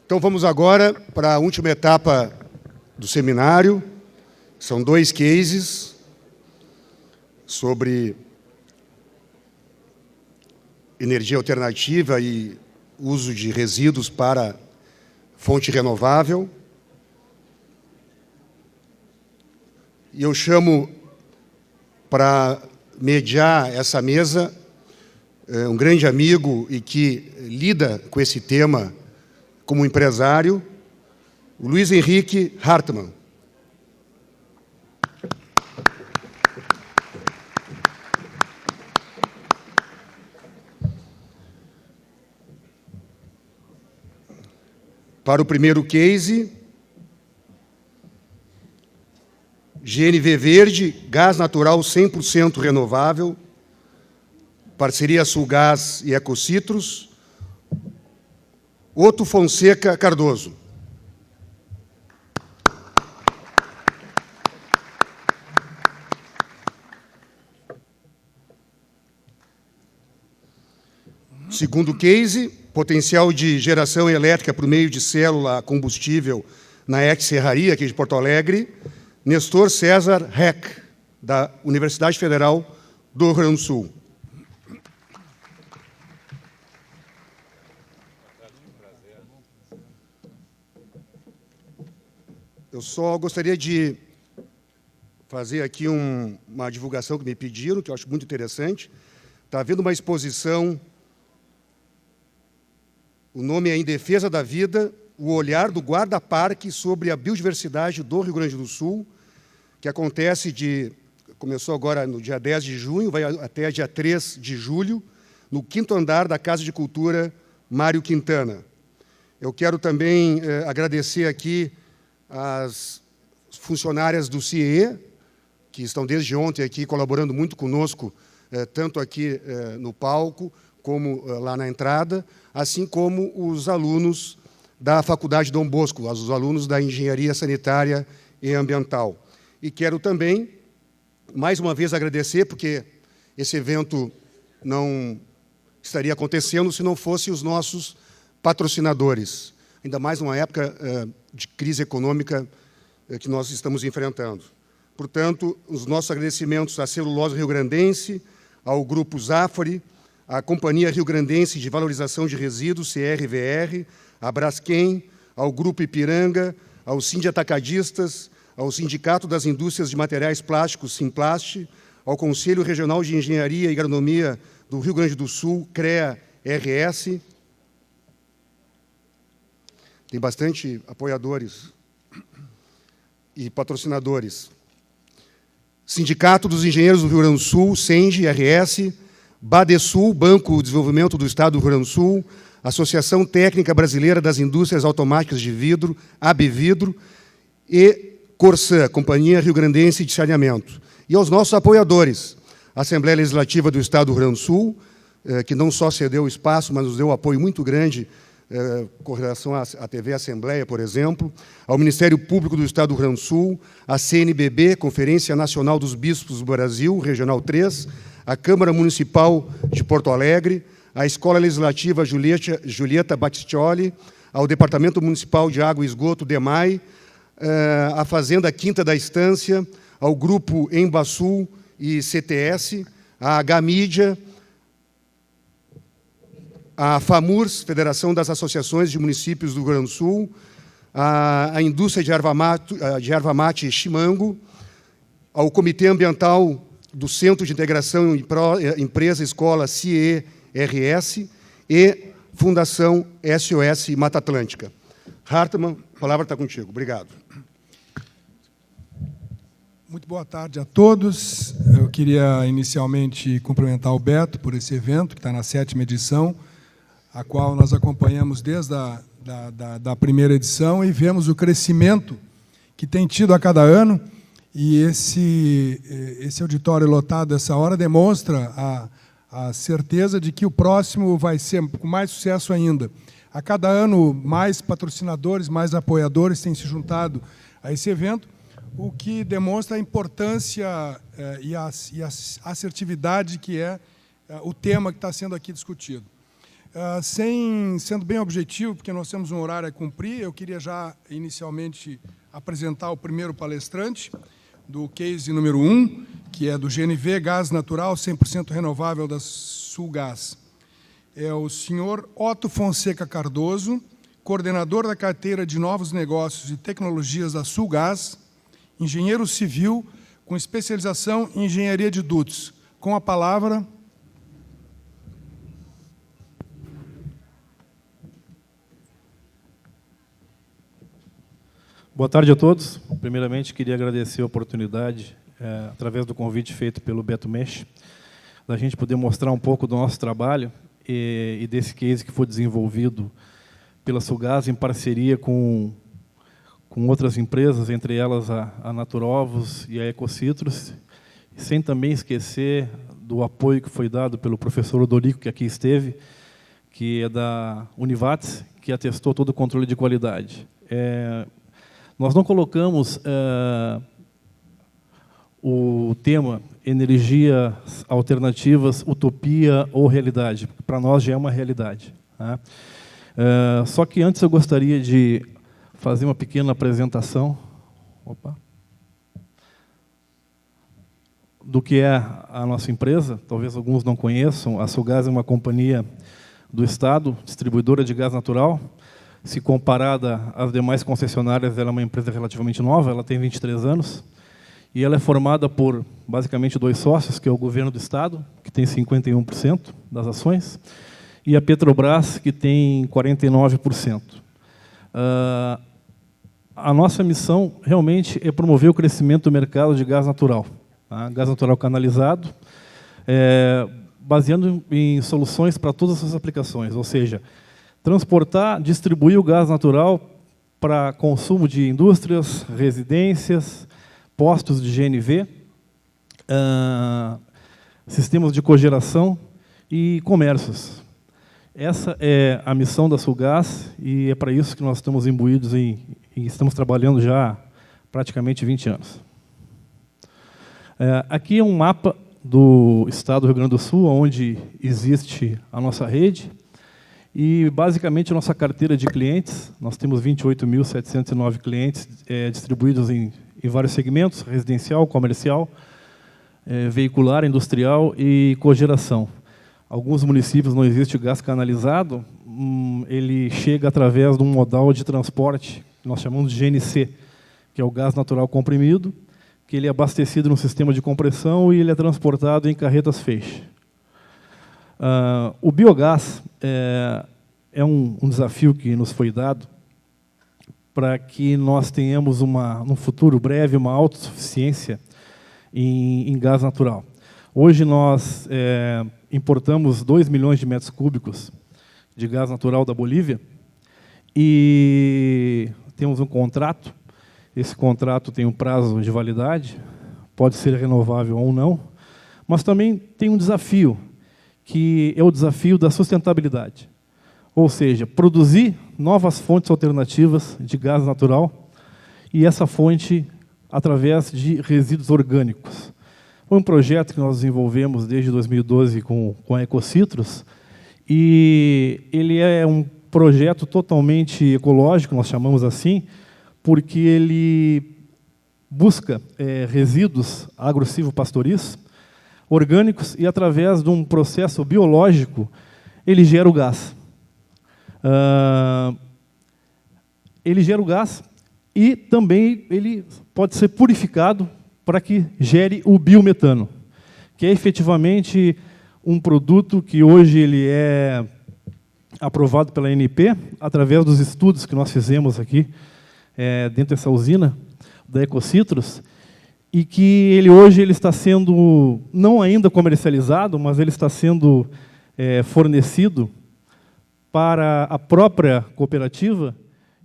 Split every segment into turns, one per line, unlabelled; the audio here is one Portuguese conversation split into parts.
Então, vamos agora para a última etapa do seminário. São 2 cases sobre energia alternativa e uso de resíduos para fonte renovável. E eu chamo para mediar essa mesa um grande amigo e que lida com esse tema como empresário, o Luiz Henrique Hartmann. Para o primeiro case, GNV Verde, gás natural 100% renovável, parceria Sulgás e Ecocitrus, Otto Fonseca Cardoso. Segundo case, potencial de geração elétrica por meio de célula combustível na ex-serraria aqui de Porto Alegre, Nestor César Heck, da Universidade Federal do Rio Grande do Sul. Eu só gostaria de fazer aqui uma divulgação que me pediram, que eu acho muito interessante. Está havendo uma exposição, o nome é Em Defesa da Vida, o olhar do guarda-parque sobre a biodiversidade do Rio Grande do Sul, que começou agora no dia 10 de junho, vai até dia 3 de julho, no 5º andar da Casa de Cultura Mário Quintana. Eu quero também agradecer aqui as funcionárias do CIE, que estão desde ontem aqui colaborando muito conosco, tanto aqui no palco, como lá na entrada, assim como os alunos da Faculdade Dom Bosco, os alunos da Engenharia Sanitária e Ambiental. E quero também, mais uma vez, agradecer, porque esse evento não estaria acontecendo se não fossem os nossos patrocinadores, ainda mais numa época de crise econômica que nós estamos enfrentando. Portanto, os nossos agradecimentos à Celulose Rio-Grandense, ao Grupo Zafari, à Companhia Rio-Grandense de Valorização de Resíduos, CRVR, à Braskem, ao Grupo Ipiranga, ao Sindi Atacadistas, ao Sindicato das Indústrias de Materiais Plásticos, Simplast, ao Conselho Regional de Engenharia e Agronomia do Rio Grande do Sul, CREA-RS. Tem bastante apoiadores e patrocinadores. Sindicato dos Engenheiros do Rio Grande do Sul, SENGE-RS, Badesul, Banco de Desenvolvimento do Estado do Rio Grande do Sul, Associação Técnica Brasileira das Indústrias Automáticas de Vidro, ABVidro, e Corsã, Companhia Rio-Grandense de Saneamento. E aos nossos apoiadores, a Assembleia Legislativa do Estado do Rio Grande do Sul, que não só cedeu espaço, mas nos deu apoio muito grande com relação à TV Assembleia, por exemplo, ao Ministério Público do Estado do Rio Grande do Sul, à CNBB, Conferência Nacional dos Bispos do Brasil, Regional 3, à Câmara Municipal de Porto Alegre, à Escola Legislativa Julieta Battistioli, ao Departamento Municipal de Água e Esgoto, DEMAI, à Fazenda Quinta da Estância, ao Grupo Embasul e CTS, à H-Mídia, à FAMURS, Federação das Associações de Municípios do Rio Grande do Sul, à Indústria de Erva Mate Chimango, ao Comitê Ambiental do Centro de Integração Empresa Escola CIE-RS e Fundação SOS Mata Atlântica. Hartmann, a palavra está contigo. Obrigado.
Muito boa tarde a todos. Eu queria inicialmente cumprimentar o Beto por esse evento, que está na 7ª edição, a qual nós acompanhamos desde da primeira edição e vemos o crescimento que tem tido a cada ano. E esse auditório lotado essa hora demonstra a certeza de que o próximo vai ser com mais sucesso ainda. A cada ano, mais patrocinadores, mais apoiadores têm se juntado a esse evento, o que demonstra a importância e a assertividade que é o tema que está sendo aqui discutido. Sendo bem objetivo, porque nós temos um horário a cumprir, eu queria já inicialmente apresentar o primeiro palestrante do case número 1, que é do GNV Gás Natural 100% renovável da Sulgás. É o senhor Otto Fonseca Cardoso, coordenador da carteira de Novos Negócios e Tecnologias da Sulgás, engenheiro civil com especialização em engenharia de dutos. Com a palavra...
Boa tarde a todos. Primeiramente, queria agradecer a oportunidade, através do convite feito pelo Beto Mesh, da gente poder mostrar um pouco do nosso trabalho e desse case que foi desenvolvido pela Sulgás em parceria com outras empresas, entre elas a Naturovos e a Ecocitrus, sem também esquecer do apoio que foi dado pelo professor Odorico, que aqui esteve, que é da Univates, que atestou todo o controle de qualidade. Nós não colocamos o tema energia alternativas, utopia ou realidade, porque para nós já é uma realidade. Tá? Só que antes eu gostaria de fazer uma pequena apresentação do que é a nossa empresa. Talvez alguns não conheçam. A Sulgás é uma companhia do Estado, distribuidora de gás natural. Se comparada às demais concessionárias, ela é uma empresa relativamente nova, ela tem 23 anos, e ela é formada por, basicamente, 2 sócios, que é o governo do Estado, que tem 51% das ações, e a Petrobras, que tem 49%. A nossa missão, realmente, é promover o crescimento do mercado de gás natural. Tá? Gás natural canalizado, baseando em soluções para todas as aplicações, ou seja, transportar, distribuir o gás natural para consumo de indústrias, residências, postos de GNV, sistemas de cogeração e comércios. Essa é a missão da Sulgás e é para isso que nós estamos imbuídos e estamos trabalhando já há praticamente 20 anos. Aqui é um mapa do estado do Rio Grande do Sul, onde existe a nossa rede. E, basicamente, a nossa carteira de clientes, nós temos 28.709 clientes distribuídos em vários segmentos, residencial, comercial, veicular, industrial e cogeração. Alguns municípios não existe o gás canalizado, ele chega através de um modal de transporte, que nós chamamos de GNC, que é o gás natural comprimido, que ele é abastecido no sistema de compressão e ele é transportado em carretas feixe. O biogás é um desafio que nos foi dado para que nós tenhamos, no futuro breve, uma autossuficiência em gás natural. Hoje nós importamos 2 milhões de metros cúbicos de gás natural da Bolívia e temos um contrato. Esse contrato tem um prazo de validade, pode ser renovável ou não, mas também tem um desafio, que é o desafio da sustentabilidade. Ou seja, produzir novas fontes alternativas de gás natural e essa fonte através de resíduos orgânicos. Foi um projeto que nós desenvolvemos desde 2012 com a Ecocitrus e ele é um projeto totalmente ecológico, nós chamamos assim, porque ele busca resíduos agro-silvopastoris orgânicos e, através de um processo biológico, ele gera o gás. Ele gera o gás e também ele pode ser purificado para que gere o biometano, que é efetivamente um produto que hoje ele é aprovado pela ANP, através dos estudos que nós fizemos aqui, dentro dessa usina da Ecocitrus, e que hoje ele está sendo, não ainda comercializado, mas ele está sendo fornecido para a própria cooperativa,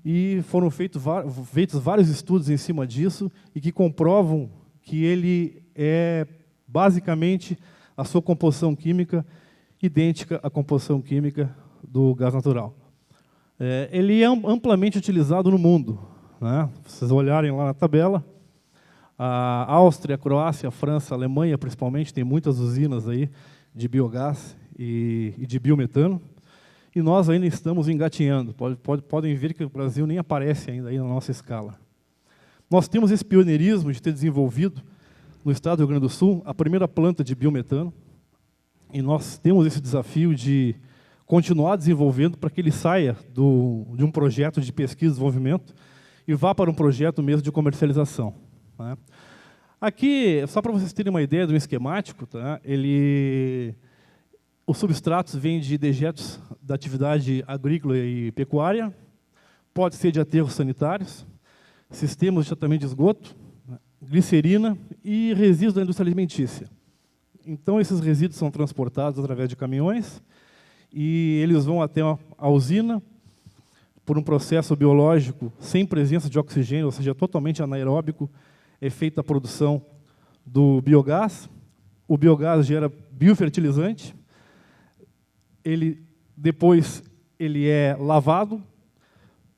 e foram feitos vários estudos em cima disso, e que comprovam que ele é, basicamente, a sua composição química idêntica à composição química do gás natural. Ele é amplamente utilizado no mundo. Né? Se vocês olharem lá na tabela, a Áustria, a Croácia, a França, a Alemanha, principalmente, tem muitas usinas aí de biogás e de biometano. e nós ainda estamos engatinhando. Podem ver que o Brasil nem aparece ainda aí na nossa escala. Nós temos esse pioneirismo de ter desenvolvido, no estado do Rio Grande do Sul, a primeira planta de biometano, e nós temos esse desafio de continuar desenvolvendo para que ele saia de um projeto de pesquisa e desenvolvimento e vá para um projeto mesmo de comercialização. Tá? Aqui, só para vocês terem uma ideia de um esquemático, tá? Os substratos vêm de dejetos da atividade agrícola e pecuária, pode ser de aterros sanitários, sistemas de tratamento de esgoto, glicerina e resíduos da indústria alimentícia. Então, esses resíduos são transportados através de caminhões e eles vão até a usina por um processo biológico sem presença de oxigênio, ou seja, totalmente anaeróbico, é feita a produção do biogás. O biogás gera biofertilizante. Depois ele é lavado,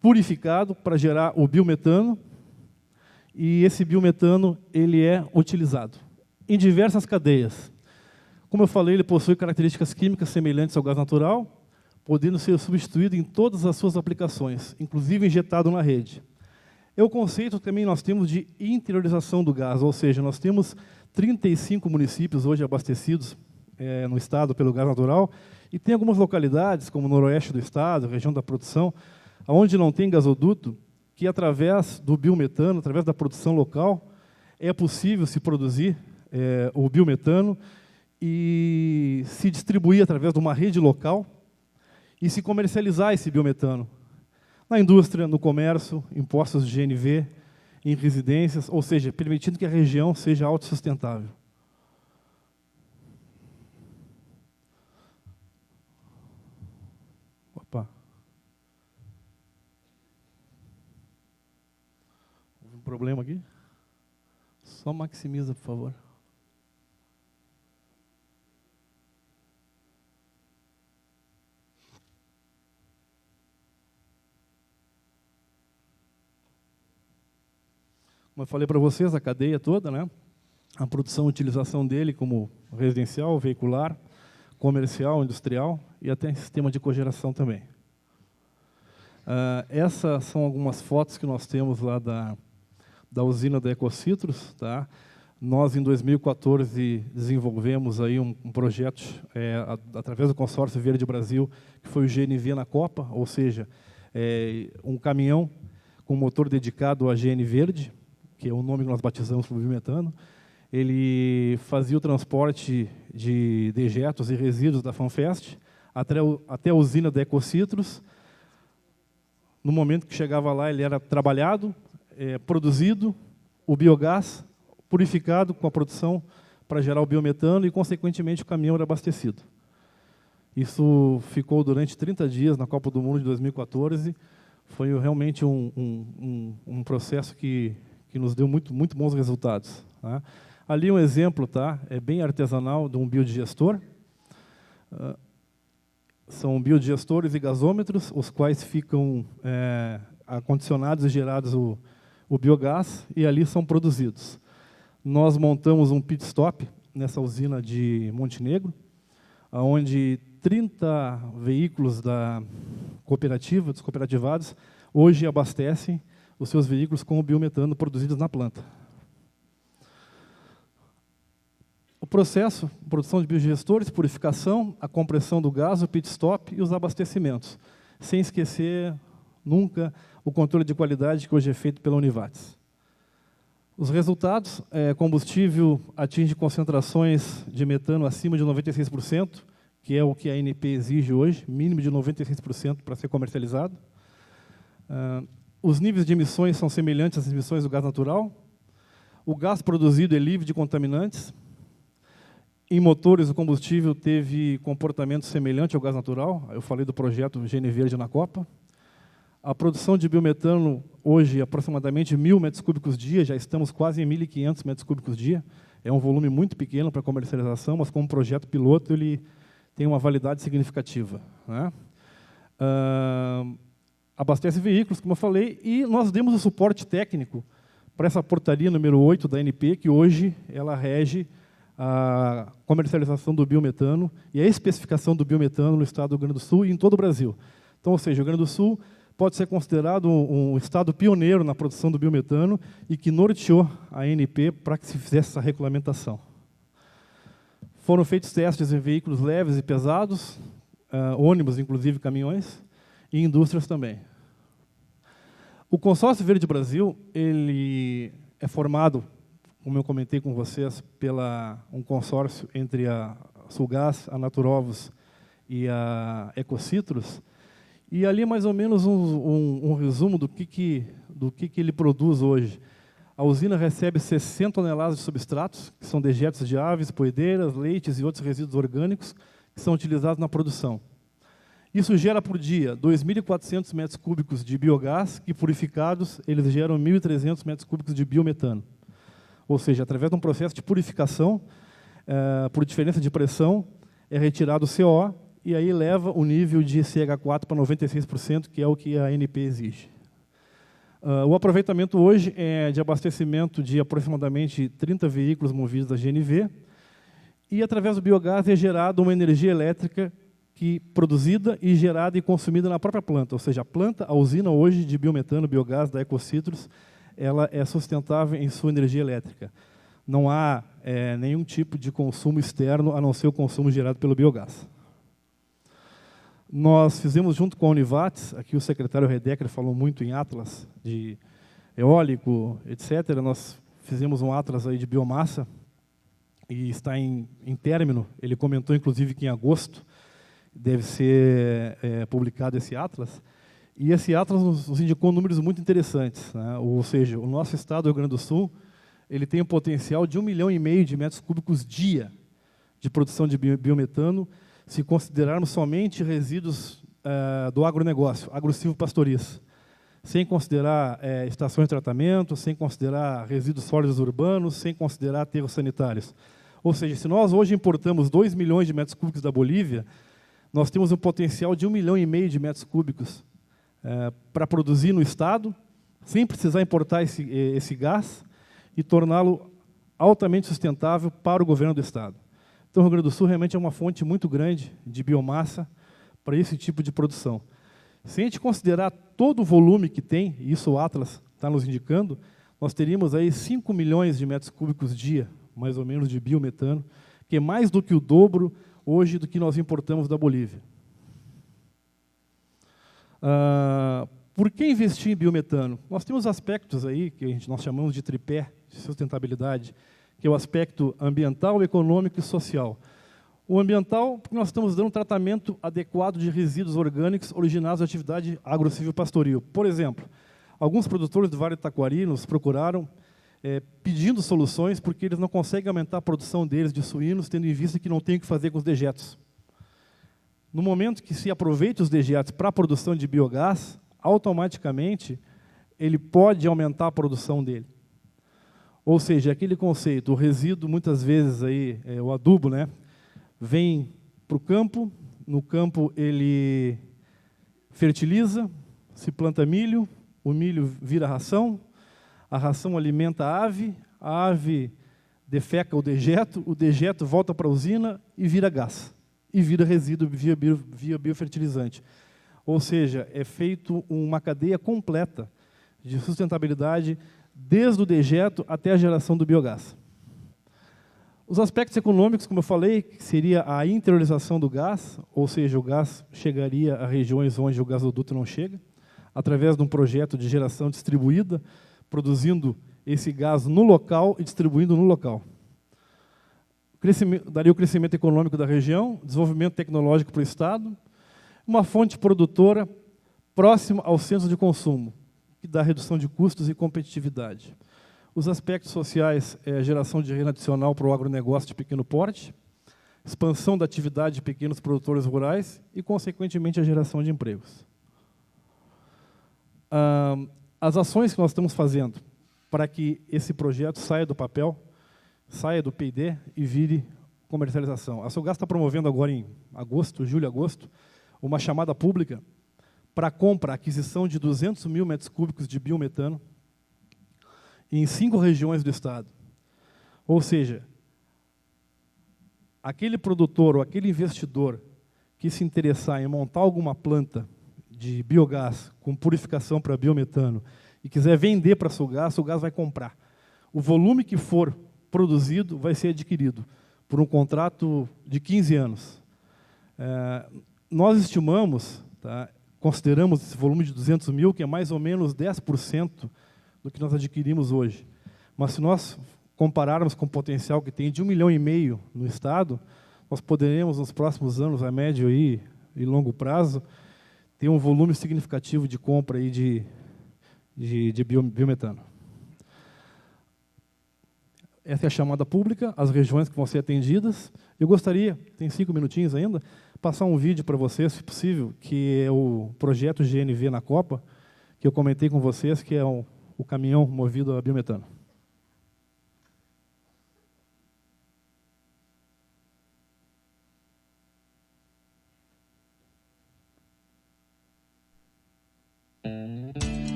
purificado para gerar o biometano, e esse biometano ele é utilizado em diversas cadeias. Como eu falei, ele possui características químicas semelhantes ao gás natural, podendo ser substituído em todas as suas aplicações, inclusive injetado na rede. É o conceito que também nós temos de interiorização do gás, ou seja, nós temos 35 municípios hoje abastecidos no estado pelo gás natural, e tem algumas localidades, como o noroeste do estado, região da produção, onde não tem gasoduto, que através do biometano, através da produção local, é possível se produzir o biometano e se distribuir através de uma rede local e se comercializar esse biometano na indústria, no comércio, em postos de GNV, em residências, ou seja, permitindo que a região seja autossustentável. Opa. Houve um problema aqui? Só maximiza, por favor. Como eu falei para vocês, a cadeia toda, né? A produção e utilização dele como residencial, veicular, comercial, industrial e até sistema de cogeração também. Essas são algumas fotos que nós temos lá da usina da Ecocitrus. Tá? Nós, em 2014, desenvolvemos aí um projeto através do Consórcio Verde Brasil, que foi o GNV na Copa, ou seja, um caminhão com motor dedicado a GN Verde, que é o nome que nós batizamos para o biometano. Ele fazia o transporte de dejetos e resíduos da FanFest até a usina da Ecocitrus. No momento que chegava lá, ele era trabalhado, produzido, o biogás purificado com a produção para gerar o biometano e, consequentemente, o caminhão era abastecido. Isso ficou durante 30 dias na Copa do Mundo de 2014. Foi realmente um processo que nos deu muito bons resultados. Tá? Ali um exemplo, tá? É bem artesanal, de um biodigestor. São biodigestores e gasômetros, os quais ficam acondicionados e gerados o biogás, e ali são produzidos. Nós montamos um pit stop nessa usina de Montenegro, onde 30 veículos da cooperativa, dos cooperativados, hoje abastecem os seus veículos com o biometano produzidos na planta. O processo, produção de biodigestores, purificação, a compressão do gás, o pit stop e os abastecimentos, sem esquecer nunca o controle de qualidade que hoje é feito pela Univates. Os resultados, combustível atinge concentrações de metano acima de 96%, que é o que a ANP exige hoje, mínimo de 96% para ser comercializado. Os níveis de emissões são semelhantes às emissões do gás natural. O gás produzido é livre de contaminantes. Em motores, o combustível teve comportamento semelhante ao gás natural. Eu falei do projeto GN Verde na Copa. A produção de biometano, hoje, aproximadamente 1.000 metros cúbicos dia, já estamos quase em 1.500 metros cúbicos dia. É um volume muito pequeno para comercialização, mas como projeto piloto, ele tem uma validade significativa. Né? Abastece veículos, como eu falei, e nós demos o suporte técnico para essa portaria número 8 da ANP, que hoje ela rege a comercialização do biometano e a especificação do biometano no estado do Rio Grande do Sul e em todo o Brasil. Então, ou seja, o Rio Grande do Sul pode ser considerado um estado pioneiro na produção do biometano e que norteou a ANP para que se fizesse essa regulamentação. Foram feitos testes em veículos leves e pesados, ônibus, inclusive caminhões, e indústrias também. O Consórcio Verde Brasil, ele é formado, como eu comentei com vocês, um consórcio entre a Sulgás, a Naturovos e a Ecocitrus, e ali mais ou menos um resumo do que ele produz hoje. A usina recebe 60 toneladas de substratos, que são dejetos de aves, poedeiras, leites e outros resíduos orgânicos que são utilizados na produção. Isso gera por dia 2.400 metros cúbicos de biogás, que purificados eles geram 1.300 metros cúbicos de biometano. Ou seja, através de um processo de purificação, por diferença de pressão, é retirado o CO e aí leva o nível de CH4 para 96%, que é o que a ANP exige. O aproveitamento hoje é de abastecimento de aproximadamente 30 veículos movidos a GNV, e através do biogás é gerada uma energia elétrica produzida e gerada e consumida na própria planta. Ou seja, a usina hoje de biometano, biogás da Ecocitrus, ela é sustentável em sua energia elétrica. Não há nenhum tipo de consumo externo, a não ser o consumo gerado pelo biogás. Nós fizemos, junto com a Univates, aqui o secretário Redecker falou muito em atlas de eólico, etc. Nós fizemos um atlas aí de biomassa, e está em término. Ele comentou, inclusive, que em agosto deve ser publicado esse atlas. E esse atlas nos indicou números muito interessantes, né? Ou seja, o nosso estado, o Rio Grande do Sul, ele tem um potencial de 1,5 milhão de metros cúbicos dia de produção de biometano, se considerarmos somente resíduos do agronegócio, agro-silvopastoriço, sem considerar estações de tratamento, sem considerar resíduos sólidos urbanos, sem considerar aterros sanitários. Ou seja, se nós hoje importamos 2 milhões de metros cúbicos da Bolívia, nós temos um potencial de 1,5 milhão de metros cúbicos para produzir no estado, sem precisar importar esse gás e torná-lo altamente sustentável para o governo do estado. Então, o Rio Grande do Sul realmente é uma fonte muito grande de biomassa para esse tipo de produção. Se a gente considerar todo o volume que tem, e isso o Atlas está nos indicando, nós teríamos aí 5 milhões de metros cúbicos dia, mais ou menos, de biometano, que é mais do que o dobro hoje do que nós importamos da Bolívia. Por que investir em biometano? Nós temos aspectos aí que nós chamamos de tripé de sustentabilidade, que é o aspecto ambiental, econômico e social. O ambiental, porque nós estamos dando um tratamento adequado de resíduos orgânicos originados da atividade agro-silvopastoril. Por exemplo, alguns produtores do Vale do Taquari nos procuraram pedindo soluções porque eles não conseguem aumentar a produção deles de suínos, tendo em vista que não tem o que fazer com os dejetos. No momento que se aproveita os dejetos para a produção de biogás, automaticamente ele pode aumentar a produção dele. Ou seja, aquele conceito, o resíduo, muitas vezes, aí, o adubo, né, vem para o campo, no campo ele fertiliza, se planta milho, o milho vira ração, a ração alimenta a ave defeca o dejeto volta para a usina e vira gás, e vira resíduo via biofertilizante. Ou seja, é feito uma cadeia completa de sustentabilidade, desde o dejeto até a geração do biogás. Os aspectos econômicos, como eu falei, seria a interiorização do gás, ou seja, o gás chegaria a regiões onde o gasoduto não chega, através de um projeto de geração distribuída, produzindo esse gás no local e distribuindo no local. Daria o crescimento econômico da região, desenvolvimento tecnológico para o estado, uma fonte produtora próxima aos centros de consumo, que dá redução de custos e competitividade. Os aspectos sociais é a geração de renda adicional para o agronegócio de pequeno porte, expansão da atividade de pequenos produtores rurais e, consequentemente, a geração de empregos. As ações que nós estamos fazendo para que esse projeto saia do papel, saia do P&D e vire comercialização. A Sulgás está promovendo agora em julho, agosto, uma chamada pública para compra, aquisição de 200 mil metros cúbicos de biometano em 5 regiões do estado. Ou seja, aquele produtor ou aquele investidor que se interessar em montar alguma planta de biogás com purificação para biometano e quiser vender para a Sulgás vai comprar. O volume que for produzido vai ser adquirido por um contrato de 15 anos. Nós estimamos, tá, consideramos esse volume de 200 mil, que é mais ou menos 10% do que nós adquirimos hoje. Mas se nós compararmos com o potencial que tem de 1,5 milhão no Estado, nós poderemos, nos próximos anos, a médio e longo prazo, ter um volume significativo de compra aí de biometano. Essa é a chamada pública, as regiões que vão ser atendidas. Eu gostaria, tem 5 minutinhos ainda, passar um vídeo para vocês, se possível, que é o projeto GNV na Copa, que eu comentei com vocês, que é o caminhão movido a biometano.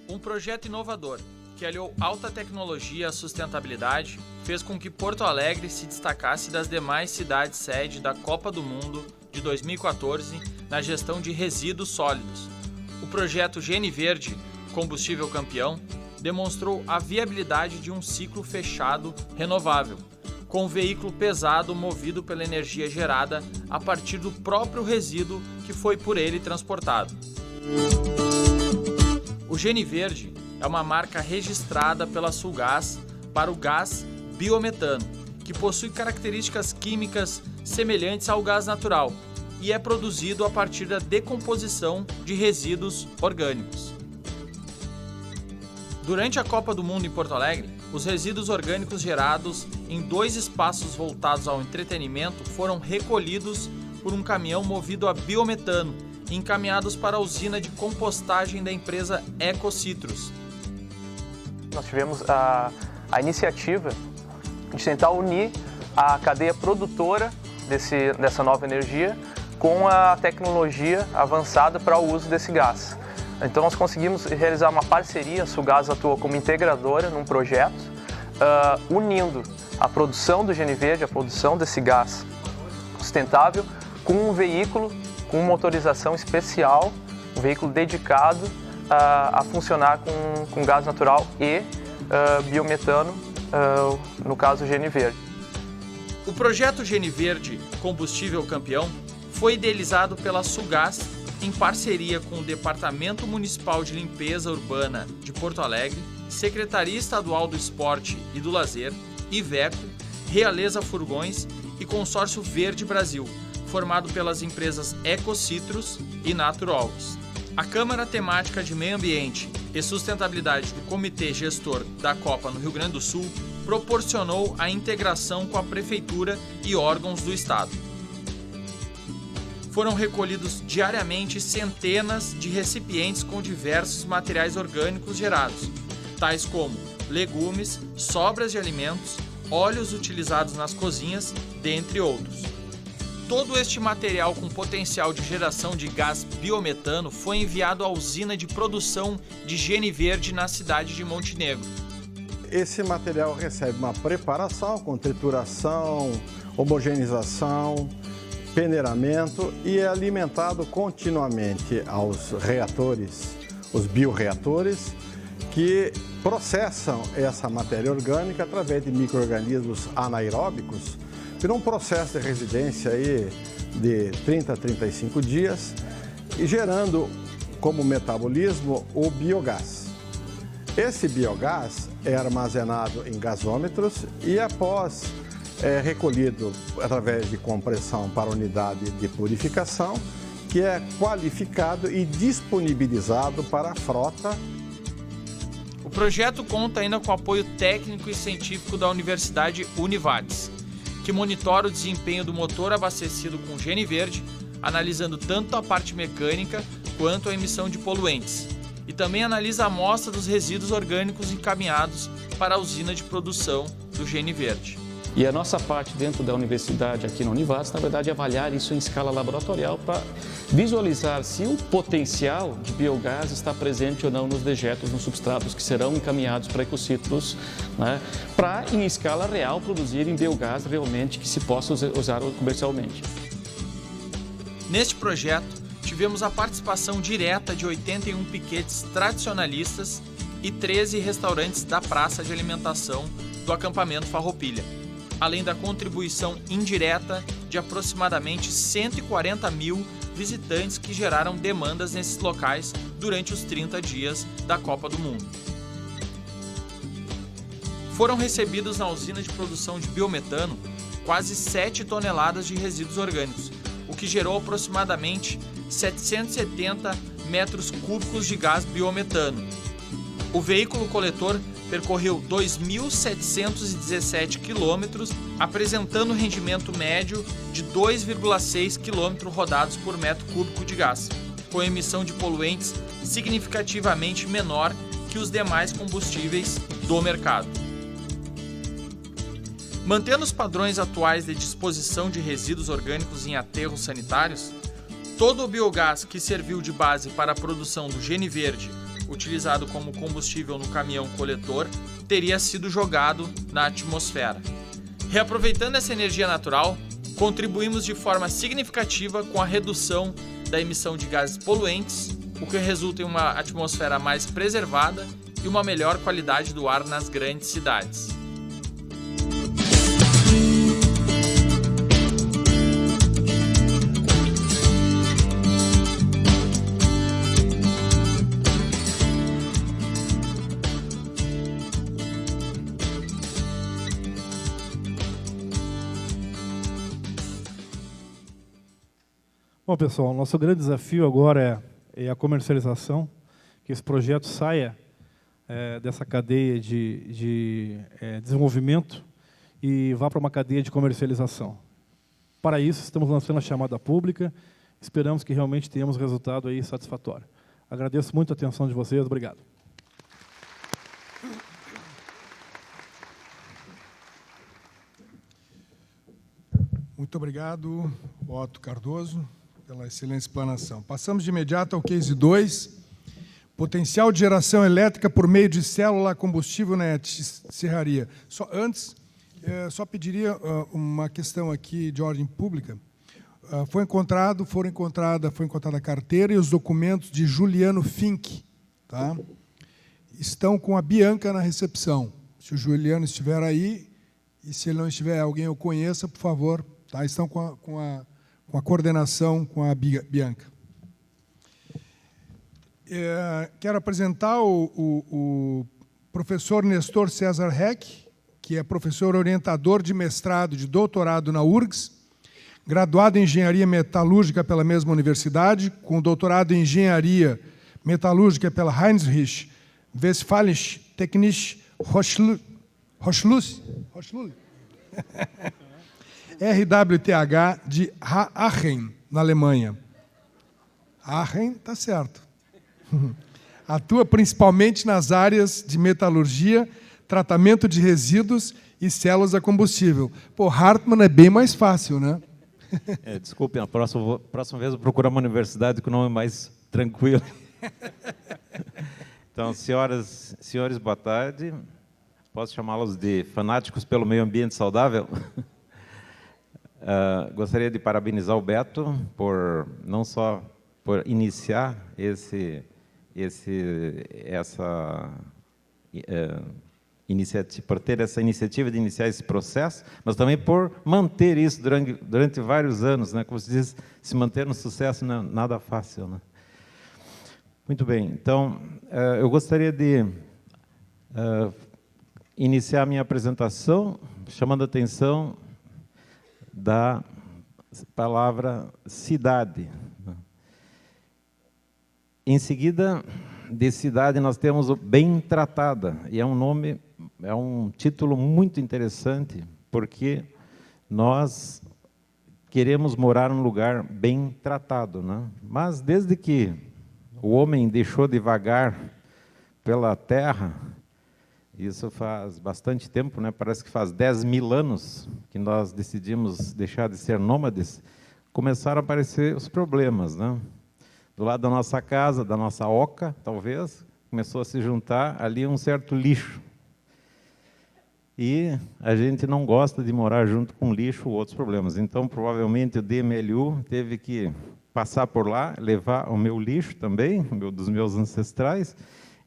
Um projeto inovador que aliou alta tecnologia à sustentabilidade fez com que Porto Alegre se destacasse das demais cidades sede da Copa do Mundo de 2014 na gestão de resíduos sólidos. O projeto GNVerde, combustível campeão, demonstrou a viabilidade de um ciclo fechado renovável, com um veículo pesado movido pela energia gerada a partir do próprio resíduo que foi por ele transportado. O GNVerde é uma marca registrada pela Sulgás para o gás biometano, que possui características químicas semelhantes ao gás natural e é produzido a partir da decomposição de resíduos orgânicos. Durante a Copa do Mundo em Porto Alegre, os resíduos orgânicos gerados em 2 espaços voltados ao entretenimento foram recolhidos por um caminhão movido a biometano e encaminhados para a usina de compostagem da empresa Ecocitrus.
Nós tivemos a iniciativa de tentar unir a cadeia produtora dessa nova energia com a tecnologia avançada para o uso desse gás. Então nós conseguimos realizar uma parceria, a Sulgás atua como integradora num projeto, unindo a produção do GNVerde, a produção desse gás sustentável, com um veículo com motorização especial, um veículo dedicado a funcionar com gás natural e biometano, no caso GNVerde.
O projeto GNVerde, combustível campeão, foi idealizado pela Sulgás em parceria com o Departamento Municipal de Limpeza Urbana de Porto Alegre, Secretaria Estadual do Esporte e do Lazer, Iveco, Realeza Furgões e Consórcio Verde Brasil, formado pelas empresas Ecocitrus e Naturalves. A Câmara Temática de Meio Ambiente e Sustentabilidade do Comitê Gestor da Copa no Rio Grande do Sul proporcionou a integração com a Prefeitura e órgãos do Estado. Foram recolhidos diariamente centenas de recipientes com diversos materiais orgânicos gerados, tais como legumes, sobras de alimentos, óleos utilizados nas cozinhas, dentre outros. Todo este material com potencial de geração de gás biometano foi enviado à usina de produção de GNVerde na cidade de Montenegro.
Esse material recebe uma preparação com trituração, homogeneização, peneiramento e é alimentado continuamente aos reatores, os bioreatores, que processam essa matéria orgânica através de micro-organismos anaeróbicos, por um processo de residência aí de 30 a 35 dias, e gerando como metabolismo o biogás. Esse biogás é armazenado em gasômetros e após recolhido através de compressão para a unidade de purificação, que é qualificado e disponibilizado para a frota.
O projeto conta ainda com apoio técnico e científico da Universidade Univades, que monitora o desempenho do motor abastecido com GNVerde, analisando tanto a parte mecânica quanto a emissão de poluentes, e também analisa a amostra dos resíduos orgânicos encaminhados para a usina de produção do GNVerde.
E a nossa parte dentro da universidade, aqui na Univates, na verdade, é avaliar isso em escala laboratorial para visualizar se o potencial de biogás está presente ou não nos dejetos, nos substratos que serão encaminhados para ecociclos, né, para, em escala real, produzirem biogás realmente que se possa usar comercialmente.
Neste projeto, tivemos a participação direta de 81 piquetes tradicionalistas e 13 restaurantes da praça de alimentação do acampamento Farroupilha, além da contribuição indireta de aproximadamente 140 mil visitantes que geraram demandas nesses locais durante os 30 dias da Copa do Mundo. Foram recebidos na usina de produção de biometano quase 7 toneladas de resíduos orgânicos, o que gerou aproximadamente 770 metros cúbicos de gás biometano. O veículo coletor percorreu 2.717 quilômetros, apresentando rendimento médio de 2,6 km rodados por metro cúbico de gás, com emissão de poluentes significativamente menor que os demais combustíveis do mercado. Mantendo os padrões atuais de disposição de resíduos orgânicos em aterros sanitários, todo o biogás que serviu de base para a produção do Geniverde, utilizado como combustível no caminhão coletor, teria sido jogado na atmosfera. Reaproveitando essa energia natural, contribuímos de forma significativa com a redução da emissão de gases poluentes, o que resulta em uma atmosfera mais preservada e uma melhor qualidade do ar nas grandes cidades.
Bom, pessoal, nosso grande desafio agora é a comercialização, que esse projeto saia dessa cadeia de desenvolvimento e vá para uma cadeia de comercialização. Para isso, estamos lançando a chamada pública, esperamos que realmente tenhamos resultado aí satisfatório. Agradeço muito a atenção de vocês, obrigado.
Muito obrigado, Otto Cardoso, pela excelente explanação. Passamos de imediato ao case 2, potencial de geração elétrica por meio de célula combustível na serraria. Antes, só pediria uma questão aqui de ordem pública. Foi encontrada a carteira e os documentos de Juliano Fink, tá? Estão com a Bianca na recepção. Se o Juliano estiver aí, e se ele não estiver, alguém o conheça, por favor, tá? Estão com a coordenação com a Bianca. Quero apresentar o professor Nestor César Heck, que é professor orientador de mestrado, de doutorado na URGS, graduado em Engenharia Metalúrgica pela mesma universidade, com doutorado em Engenharia Metalúrgica pela Heinrich Westfälische Technische Hochschule, RWTH de Aachen, na Alemanha. Aachen, está certo. Atua principalmente nas áreas de metalurgia, tratamento de resíduos e células a combustível. Pô, Hartmann é bem mais fácil, né?
Desculpem, a próxima vez eu procuro uma universidade com nome mais tranquilo. Então, senhores, boa tarde. Posso chamá-los de fanáticos pelo meio ambiente saudável? Gostaria de parabenizar o Beto por não só por iniciar por ter essa iniciativa de iniciar esse processo, mas também por manter isso durante vários anos, né? Como se diz, se manter no sucesso não é nada fácil, né? Muito bem, então eu gostaria de iniciar a minha apresentação chamando a atenção da palavra cidade. Em seguida, de cidade, nós temos o bem tratada, e é um título muito interessante, porque nós queremos morar num lugar bem tratado, né? Mas desde que o homem deixou de vagar pela terra, Isso faz bastante tempo, né? Parece que faz 10.000 anos que nós decidimos deixar de ser nômades, começaram a aparecer os problemas, né? Do lado da nossa casa, da nossa oca, talvez, começou a se juntar ali um certo lixo. E a gente não gosta de morar junto com lixo ou outros problemas. Então, provavelmente, o DMLU teve que passar por lá, levar o meu lixo também, dos meus ancestrais,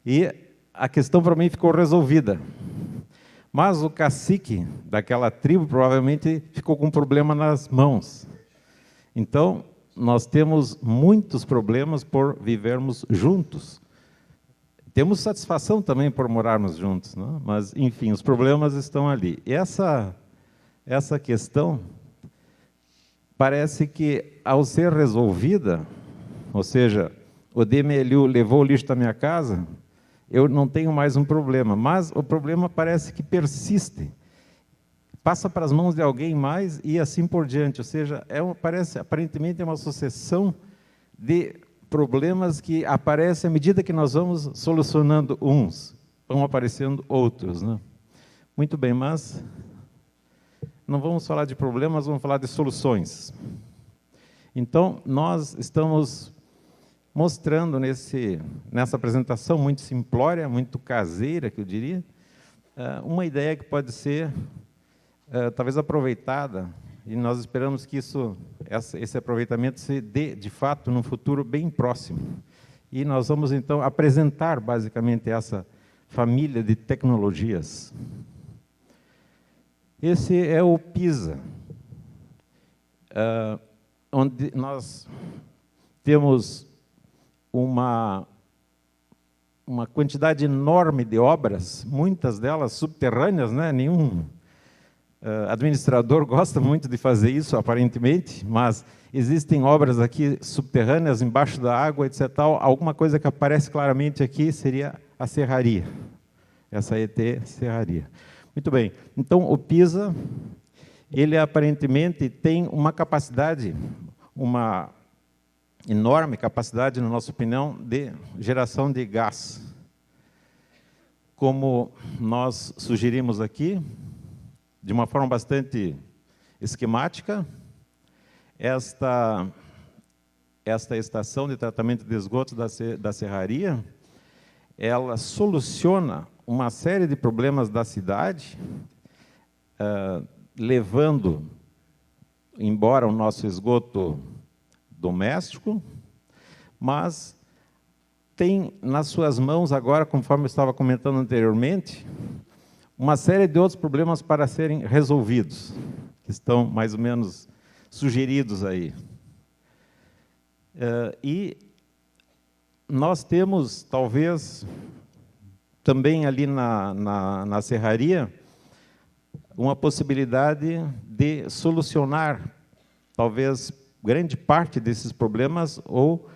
e a questão para mim ficou resolvida. Mas o cacique daquela tribo provavelmente ficou com um problema nas mãos. Então, nós temos muitos problemas por vivermos juntos. Temos satisfação também por morarmos juntos, né? Mas, enfim, os problemas estão ali. E essa questão parece que, ao ser resolvida, ou seja, o DMLU levou o lixo da minha casa, eu não tenho mais um problema, mas o problema parece que persiste. Passa para as mãos de alguém mais e assim por diante. Ou seja, aparentemente é uma sucessão de problemas que aparecem à medida que nós vamos solucionando uns, vão aparecendo outros, né? Muito bem, mas não vamos falar de problemas, vamos falar de soluções. Então, nós estamos mostrando nessa apresentação muito simplória, muito caseira, que eu diria, uma ideia que pode ser talvez aproveitada, e nós esperamos que esse aproveitamento se dê, de fato, num futuro bem próximo. E nós vamos, então, apresentar, basicamente, essa família de tecnologias. Esse é o PISA, onde nós temos uma quantidade enorme de obras, muitas delas subterrâneas, né? Nenhum administrador gosta muito de fazer isso, aparentemente, mas existem obras aqui subterrâneas, embaixo da água, etc. Alguma coisa que aparece claramente aqui seria a serraria, essa ET serraria. Muito bem, então o PISA, ele aparentemente tem uma capacidade, uma enorme capacidade, na nossa opinião, de geração de gás. Como nós sugerimos aqui, de uma forma bastante esquemática, esta estação de tratamento de esgotos da serraria, ela soluciona uma série de problemas da cidade, levando embora o nosso esgoto doméstico, mas tem nas suas mãos agora, conforme eu estava comentando anteriormente, uma série de outros problemas para serem resolvidos, que estão mais ou menos sugeridos aí. E nós temos, talvez, também ali na serraria, uma possibilidade de solucionar, talvez, grande parte desses problemas, ou,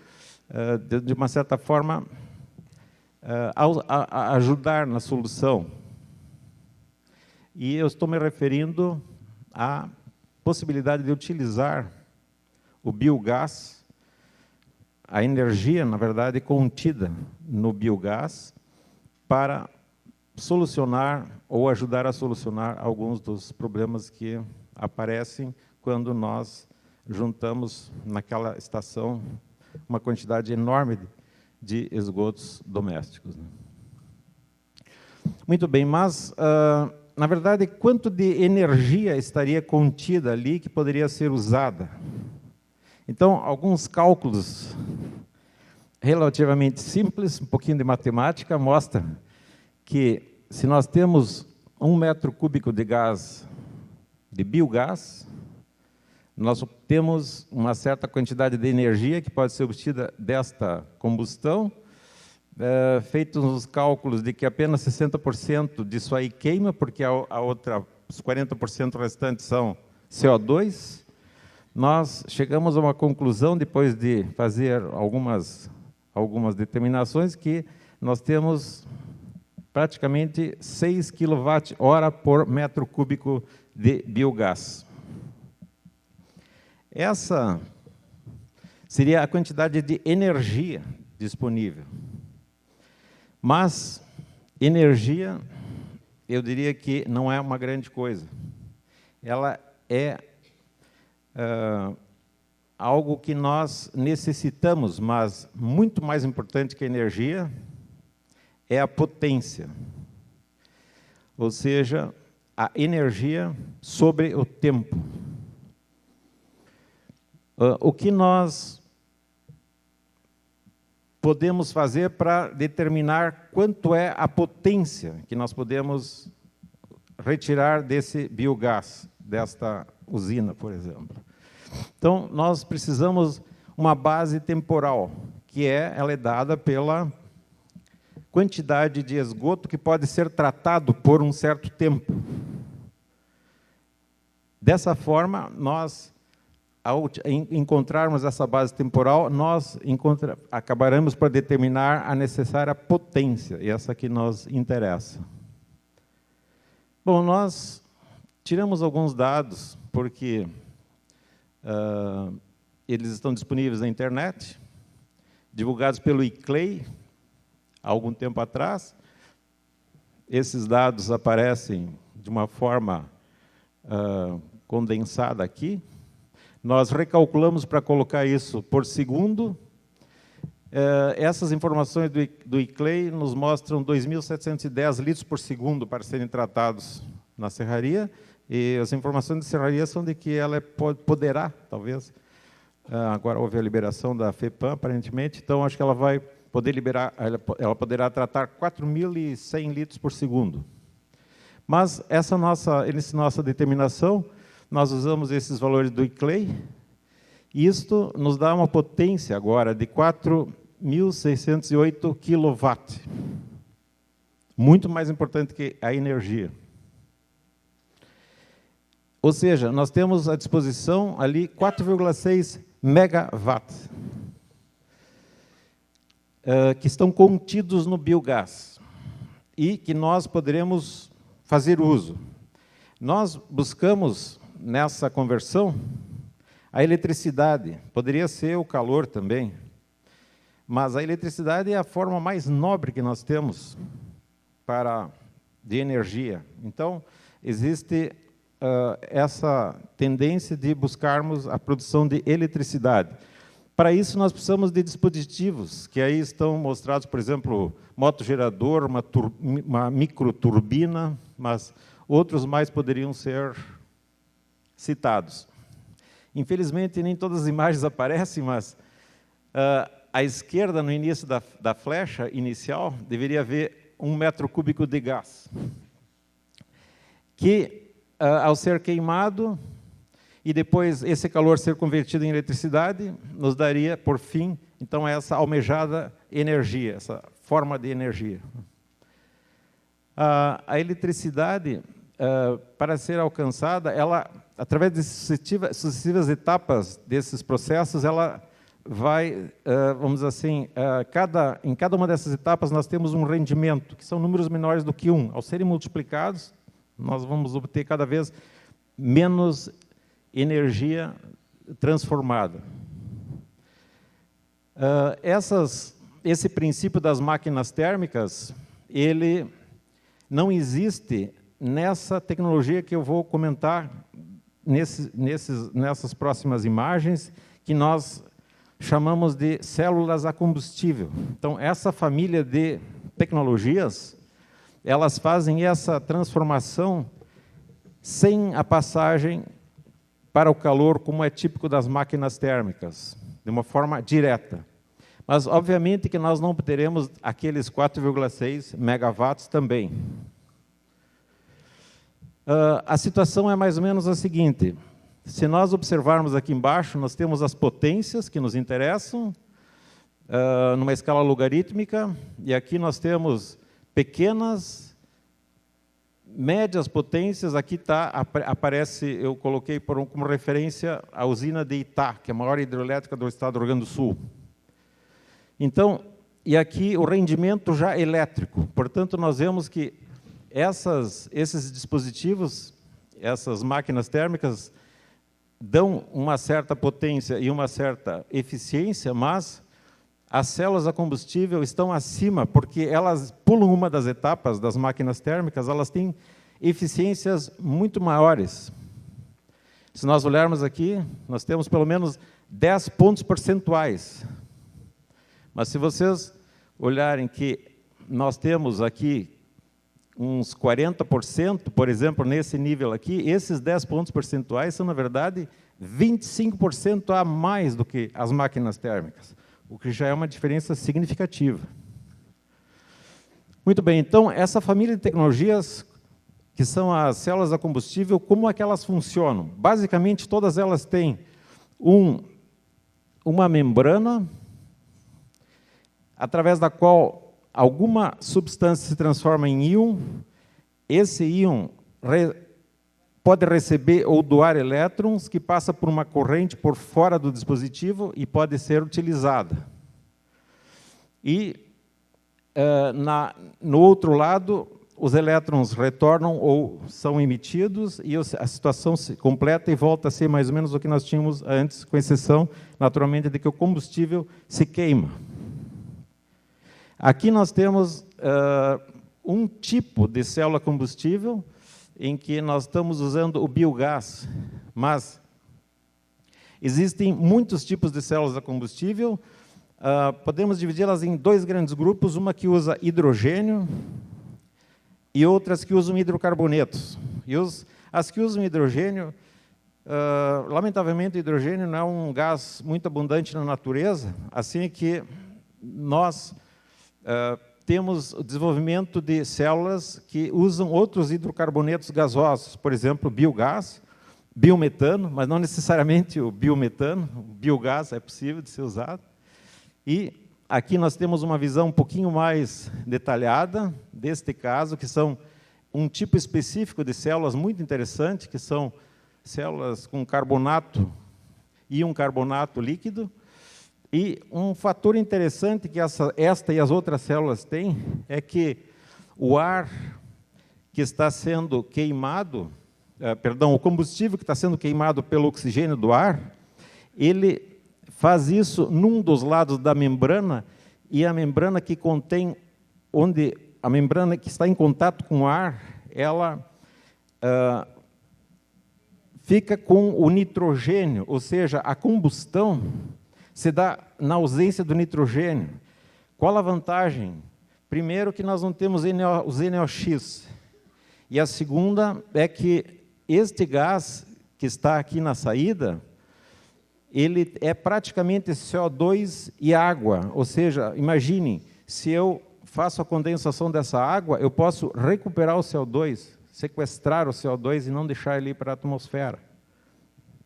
de uma certa forma, ajudar na solução. E eu estou me referindo à possibilidade de utilizar o biogás, a energia, na verdade, contida no biogás, para solucionar ou ajudar a solucionar alguns dos problemas que aparecem quando nós juntamos naquela estação uma quantidade enorme de esgotos domésticos. Muito bem, mas, na verdade, quanto de energia estaria contida ali que poderia ser usada? Então, alguns cálculos relativamente simples, um pouquinho de matemática, mostram que, se nós temos 1 metro cúbico de gás, de biogás, nós temos uma certa quantidade de energia que pode ser obtida desta combustão, feitos os cálculos de que apenas 60% disso aí queima, porque os 40% restantes são CO2, nós chegamos a uma conclusão, depois de fazer algumas determinações, que nós temos praticamente 6 kWh por metro cúbico de biogás. Essa seria a quantidade de energia disponível. Mas energia eu diria que não é uma grande coisa. Ela é algo que nós necessitamos, mas muito mais importante que a energia é a potência. Ou seja, a energia sobre o tempo. O que nós podemos fazer para determinar quanto é a potência que nós podemos retirar desse biogás, desta usina, por exemplo. Então, nós precisamos uma base temporal, que ela é dada pela quantidade de esgoto que pode ser tratado por um certo tempo. Dessa forma, nós, ao encontrarmos essa base temporal, nós acabaremos por determinar a necessária potência, e essa que nos interessa. Bom, nós tiramos alguns dados, porque eles estão disponíveis na internet, divulgados pelo ICLEI, há algum tempo atrás. Esses dados aparecem de uma forma condensada aqui. Nós recalculamos para colocar isso por segundo. Essas informações do ICLEI nos mostram 2.710 litros por segundo para serem tratados na serraria, e as informações de serraria são de que ela poderá, talvez, agora houve a liberação da FEPAM, aparentemente, então acho que ela vai poder liberar, ela poderá tratar 4.100 litros por segundo. Mas essa nossa determinação, nós usamos esses valores do ICLEI, e isto nos dá uma potência agora de 4.608 kW. Muito mais importante que a energia. Ou seja, nós temos à disposição ali 4,6 megawatts, que estão contidos no biogás e que nós poderemos fazer uso. Nós buscamos, nessa conversão, a eletricidade. Poderia ser o calor também, mas a eletricidade é a forma mais nobre que nós temos de energia. Então, existe essa tendência de buscarmos a produção de eletricidade. Para isso, nós precisamos de dispositivos, que aí estão mostrados, por exemplo, motogerador, uma microturbina, mas outros mais poderiam ser citados. Infelizmente, nem todas as imagens aparecem, mas à esquerda, no início da flecha inicial, deveria haver 1 metro cúbico de gás, que, ao ser queimado, e depois esse calor ser convertido em eletricidade, nos daria, por fim, então, essa almejada energia, essa forma de energia. A eletricidade, para ser alcançada, ela, através de sucessivas etapas desses processos, ela vai, vamos dizer assim, em cada uma dessas etapas nós temos um rendimento, que são números menores do que 1. Ao serem multiplicados, nós vamos obter cada vez menos energia transformada. Esse princípio das máquinas térmicas, ele não existe nessa tecnologia que eu vou comentar nessas próximas imagens, que nós chamamos de células a combustível. Então, essa família de tecnologias, elas fazem essa transformação sem a passagem para o calor, como é típico das máquinas térmicas, de uma forma direta. Mas, obviamente, que nós não obteremos aqueles 4,6 megawatts também. A situação é mais ou menos a seguinte: se nós observarmos aqui embaixo, nós temos as potências que nos interessam, numa escala logarítmica, e aqui nós temos pequenas, médias potências. Aqui aparece, eu coloquei como referência a usina de Itá, que é a maior hidrelétrica do estado do Rio Grande do Sul. Então, e aqui o rendimento já elétrico. Portanto, nós vemos que esses dispositivos, essas máquinas térmicas, dão uma certa potência e uma certa eficiência, mas as células a combustível estão acima, porque elas pulam uma das etapas das máquinas térmicas, elas têm eficiências muito maiores. Se nós olharmos aqui, nós temos pelo menos 10 pontos percentuais. Mas se vocês olharem que nós temos aqui uns 40%, por exemplo, nesse nível aqui, esses 10 pontos percentuais são, na verdade, 25% a mais do que as máquinas térmicas, o que já é uma diferença significativa. Muito bem, então, essa família de tecnologias, que são as células a combustível, como é que elas funcionam? Basicamente, todas elas têm uma membrana, através da qual alguma substância se transforma em íon. Esse íon pode receber ou doar elétrons, que passa por uma corrente por fora do dispositivo e pode ser utilizada. E, no outro lado, os elétrons retornam ou são emitidos e a situação se completa e volta a ser mais ou menos o que nós tínhamos antes, com exceção, naturalmente, de que o combustível se queima. Aqui nós temos um tipo de célula combustível em que nós estamos usando o biogás, mas existem muitos tipos de células a combustível. Podemos dividi-las em dois grandes grupos, uma que usa hidrogênio e outras que usam hidrocarbonetos. E as que usam hidrogênio, lamentavelmente, o hidrogênio não é um gás muito abundante na natureza, assim que nós temos o desenvolvimento de células que usam outros hidrocarbonetos gasosos, por exemplo, biogás, biometano, mas não necessariamente o biometano, o biogás é possível de ser usado. E aqui nós temos uma visão um pouquinho mais detalhada deste caso, que são um tipo específico de células muito interessante, que são células com carbonato e um carbonato líquido. E um fator interessante que esta e as outras células têm é que o ar que está sendo queimado, o combustível que está sendo queimado pelo oxigênio do ar, ele faz isso num dos lados da membrana, e a membrana que contém, a membrana que está em contato com o ar, ela fica com o nitrogênio, ou seja, a combustão se dá na ausência do nitrogênio. Qual a vantagem? Primeiro, que nós não temos os NOx. E a segunda é que este gás que está aqui na saída, ele é praticamente CO2 e água. Ou seja, imaginem, se eu faço a condensação dessa água, eu posso recuperar o CO2, sequestrar o CO2 e não deixar ele ir para a atmosfera.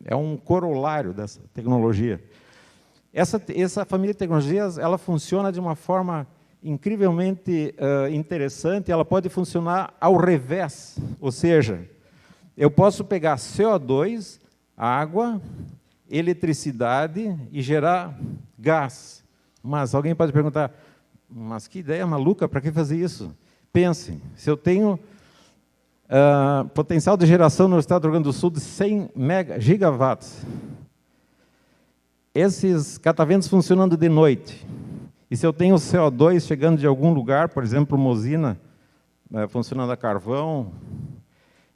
É um corolário dessa tecnologia. Essa família de tecnologias, ela funciona de uma forma incrivelmente interessante. Ela pode funcionar ao revés, ou seja, eu posso pegar CO2, água, eletricidade e gerar gás. Mas alguém pode perguntar, mas que ideia maluca, para que fazer isso? Pensem, se eu tenho potencial de geração no estado do Rio Grande do Sul de 100 gigawatts, esses cataventos funcionando de noite, e se eu tenho CO2 chegando de algum lugar, por exemplo, uma usina funcionando a carvão,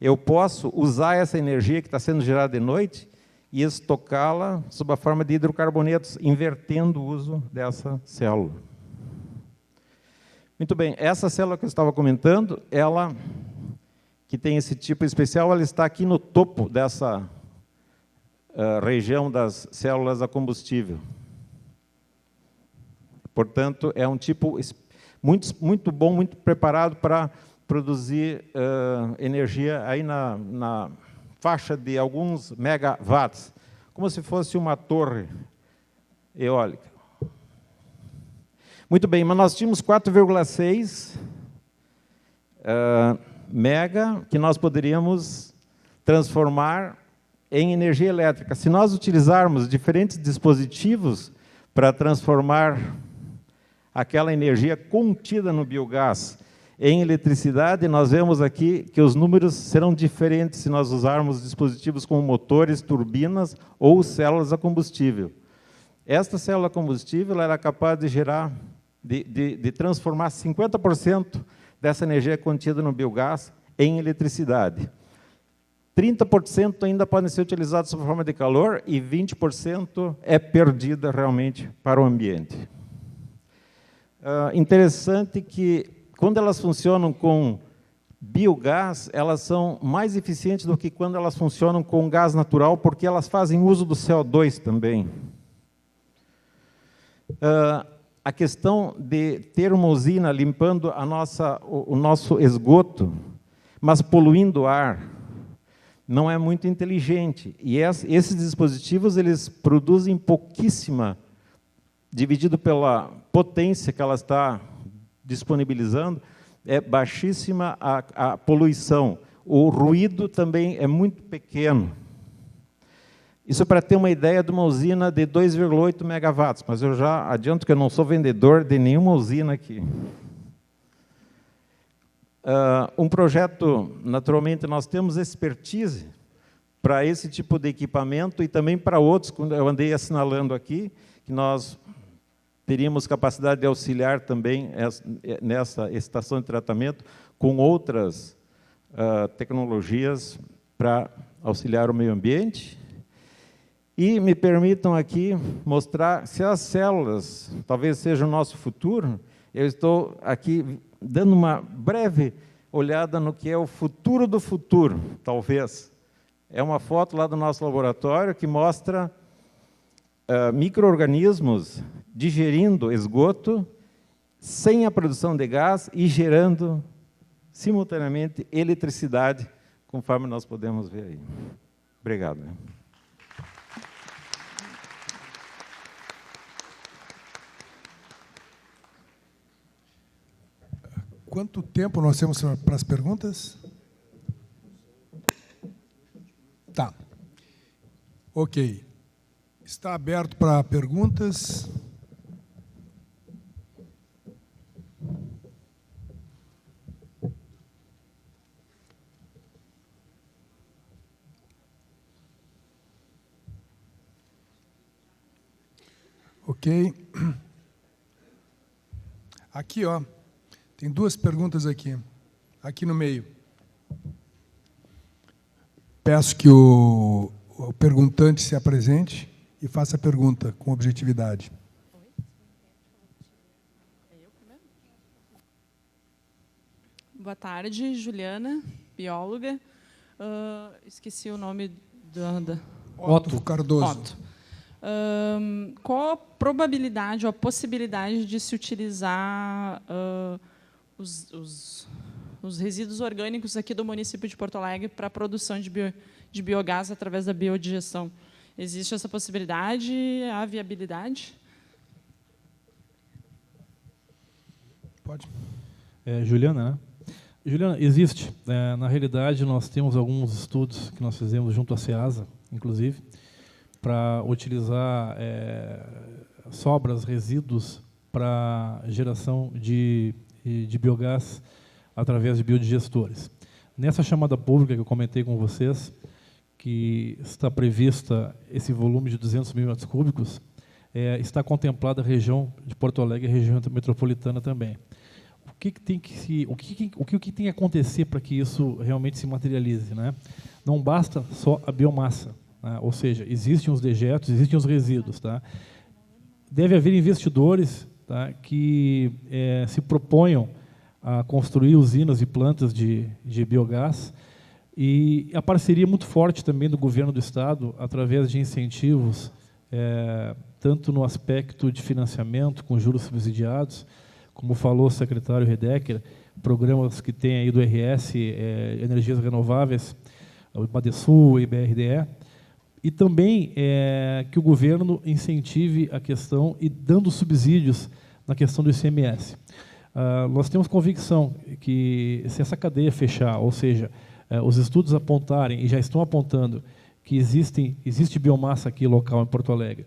eu posso usar essa energia que está sendo gerada de noite e estocá-la sob a forma de hidrocarbonetos, invertendo o uso dessa célula. Muito bem, essa célula que eu estava comentando, ela, que tem esse tipo especial, ela está aqui no topo dessa região das células a combustível. Portanto, é um tipo muito bom, muito preparado para produzir energia aí na faixa de alguns megawatts, como se fosse uma torre eólica. Muito bem, mas nós tínhamos 4,6 mega que nós poderíamos transformar em energia elétrica. Se nós utilizarmos diferentes dispositivos para transformar aquela energia contida no biogás em eletricidade, nós vemos aqui que os números serão diferentes se nós usarmos dispositivos como motores, turbinas ou células a combustível. Esta célula combustível era capaz de gerar, de transformar 50% dessa energia contida no biogás em eletricidade. 30% ainda podem ser utilizados sob forma de calor e 20% é perdida realmente para o ambiente. Interessante que, quando elas funcionam com biogás, elas são mais eficientes do que quando elas funcionam com gás natural, porque elas fazem uso do CO2 também. A questão de ter uma usina limpando o nosso esgoto, mas poluindo o ar, não é muito inteligente. E esses dispositivos, eles produzem pouquíssima, dividido pela potência que ela está disponibilizando, é baixíssima a poluição. O ruído também é muito pequeno. Isso para ter uma ideia de uma usina de 2,8 megawatts, mas eu já adianto que eu não sou vendedor de nenhuma usina aqui. Um projeto, naturalmente, nós temos expertise para esse tipo de equipamento e também para outros, quando eu andei assinalando aqui, que nós teríamos capacidade de auxiliar também nessa estação de tratamento com outras tecnologias para auxiliar o meio ambiente. E me permitam aqui mostrar se as células talvez seja o nosso futuro. Eu estou aqui dando uma breve olhada no que é o futuro do futuro, talvez. É uma foto lá do nosso laboratório que mostra micro-organismos digerindo esgoto sem a produção de gás e gerando simultaneamente eletricidade, conforme nós podemos ver aí. Obrigado.
Quanto tempo nós temos para as perguntas? Tá. Ok. Está aberto para perguntas. Ok. Aqui, ó. Tem duas perguntas aqui no meio. Peço que o perguntante se apresente e faça a pergunta com objetividade.
Boa tarde, Juliana, bióloga. Esqueci o nome da...
Otto Cardoso.
Otto. Qual a probabilidade ou a possibilidade de se utilizar os resíduos orgânicos aqui do município de Porto Alegre para a produção de biogás através da biodigestão? Existe essa possibilidade? Há viabilidade?
Pode.
Juliana, né? Juliana, existe. Na realidade, nós temos alguns estudos que nós fizemos junto à SEASA, inclusive, para utilizar sobras, resíduos para geração de biogás através de biodigestores. Nessa chamada pública que eu comentei com vocês, que está prevista esse volume de 200 mil metros cúbicos, está contemplada a região de Porto Alegre e a região metropolitana também. O que tem que acontecer para que isso realmente se materialize, né? Não basta só a biomassa, né? Ou seja, existem os dejetos, existem os resíduos, tá? Deve haver investidores, tá, que se proponham a construir usinas e plantas de biogás, e a parceria muito forte também do governo do Estado, através de incentivos, tanto no aspecto de financiamento, com juros subsidiados, como falou o secretário Redecker, programas que tem aí do RS, Energias Renováveis, o Badesul, o IBRDE, e também que o governo incentive a questão e dando subsídios na questão do ICMS. Nós temos convicção que, se essa cadeia fechar, ou seja, os estudos apontarem, e já estão apontando, que existe biomassa aqui local em Porto Alegre,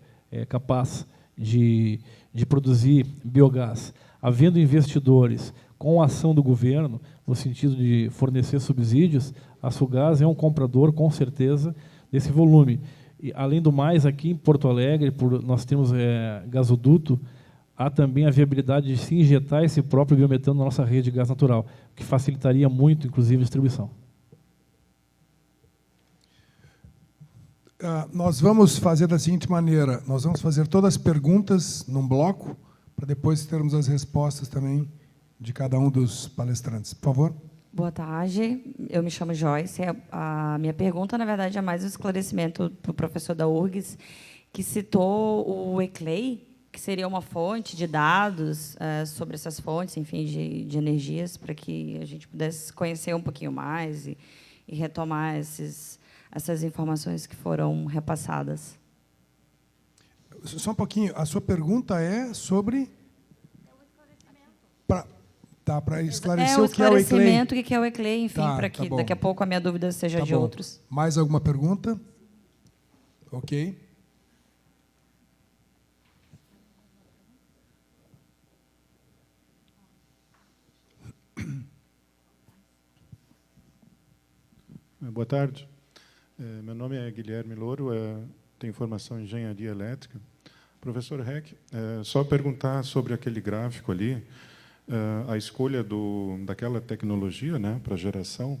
capaz de produzir biogás, havendo investidores com a ação do governo, no sentido de fornecer subsídios, a Sulgás é um comprador, com certeza, desse volume. E, além do mais, aqui em Porto Alegre, nós temos gasoduto, há também a viabilidade de se injetar esse próprio biometano na nossa rede de gás natural, o que facilitaria muito, inclusive, a distribuição.
Nós vamos fazer da seguinte maneira, nós vamos fazer todas as perguntas num bloco, para depois termos as respostas também de cada um dos palestrantes. Por favor.
Boa tarde, eu me chamo Joyce. A minha pergunta, na verdade, é mais um esclarecimento para o professor da URGS, que citou o ECLEI, que seria uma fonte de dados sobre essas fontes, enfim, de energias, para que a gente pudesse conhecer um pouquinho mais e retomar essas informações que foram repassadas.
Só um pouquinho. A sua pergunta é sobre... Para esclarecer o que é o ECLEI.
Esclarecimento, o que é o ECLEI, enfim, para que
bom.
daqui a pouco a minha dúvida seja de outros.
Mais alguma pergunta? Ok.
Boa tarde. Meu nome é Guilherme Louro, tenho formação em engenharia elétrica. Professor Heck, só perguntar sobre aquele gráfico ali, a escolha daquela tecnologia, né, para geração,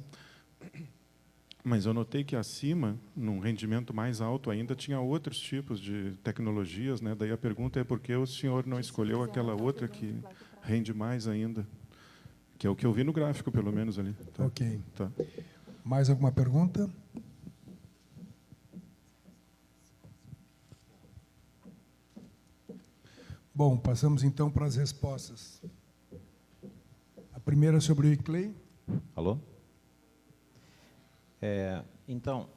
mas eu notei que acima, num rendimento mais alto ainda, tinha outros tipos de tecnologias, né? Daí a pergunta é por que o senhor não escolheu aquela outra que rende mais ainda, que é o que eu vi no gráfico, pelo menos ali. Tá?
Ok.
Tá.
Mais alguma pergunta? Bom, passamos então para as respostas. A primeira sobre o ECLEI.
Alô? Então,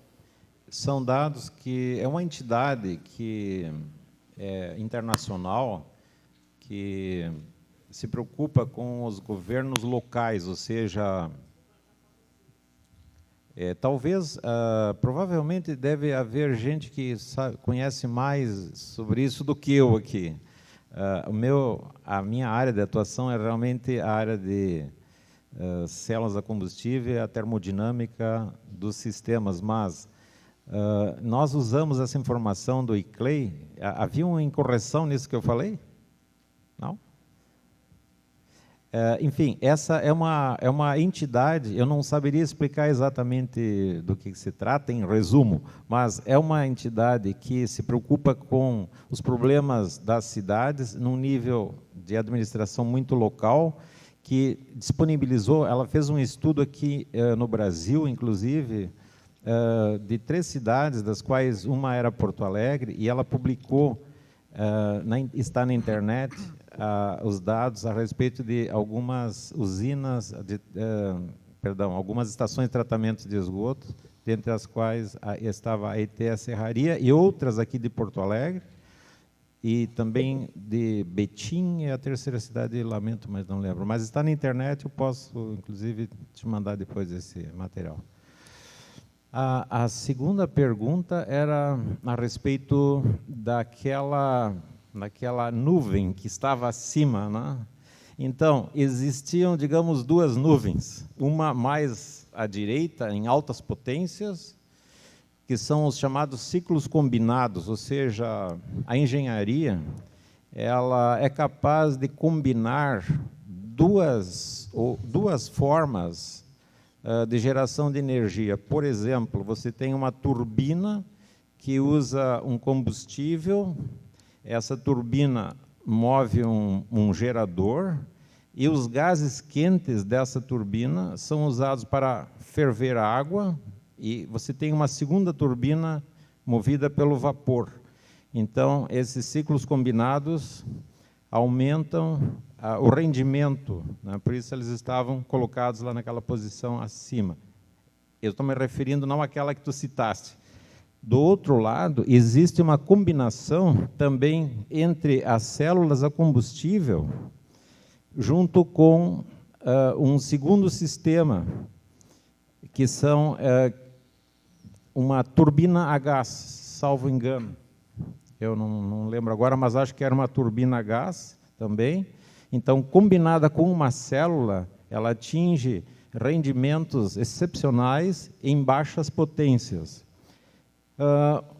são dados que é uma entidade que é internacional que se preocupa com os governos locais, ou seja, provavelmente deve haver gente que conhece mais sobre isso do que eu aqui. A minha área de atuação é realmente a área de células a combustível e a termodinâmica dos sistemas, mas nós usamos essa informação do ECLEI. Havia uma incorreção nisso que eu falei? Não? Enfim, essa é uma entidade, eu não saberia explicar exatamente do que se trata, em resumo, mas é uma entidade que se preocupa com os problemas das cidades num nível de administração muito local, que disponibilizou, ela fez um estudo aqui no Brasil, inclusive, de 3 cidades, das quais uma era Porto Alegre, e ela publicou, está na internet, os dados a respeito de algumas usinas, algumas estações de tratamento de esgoto, dentre as quais estava a ETE Serraria e outras aqui de Porto Alegre, e também de Betim, e a terceira cidade, lamento, mas não lembro. Mas está na internet, eu posso, inclusive, te mandar depois esse material. A segunda pergunta era a respeito daquela nuvem que estava acima, né? Então, existiam, digamos, 2 nuvens, uma mais à direita, em altas potências, que são os chamados ciclos combinados, ou seja, a engenharia ela é capaz de combinar duas formas de geração de energia. Por exemplo, você tem uma turbina que usa um combustível, essa turbina move um gerador, e os gases quentes dessa turbina são usados para ferver a água, e você tem uma segunda turbina movida pelo vapor. Então, esses ciclos combinados aumentam o rendimento, né? Por isso eles estavam colocados lá naquela posição acima. Eu estou me referindo não àquela que tu citaste. Do outro lado, existe uma combinação também entre as células a combustível, junto com um segundo sistema, que são uma turbina a gás, salvo engano. Eu não lembro agora, mas acho que era uma turbina a gás também. Então, combinada com uma célula, ela atinge rendimentos excepcionais em baixas potências.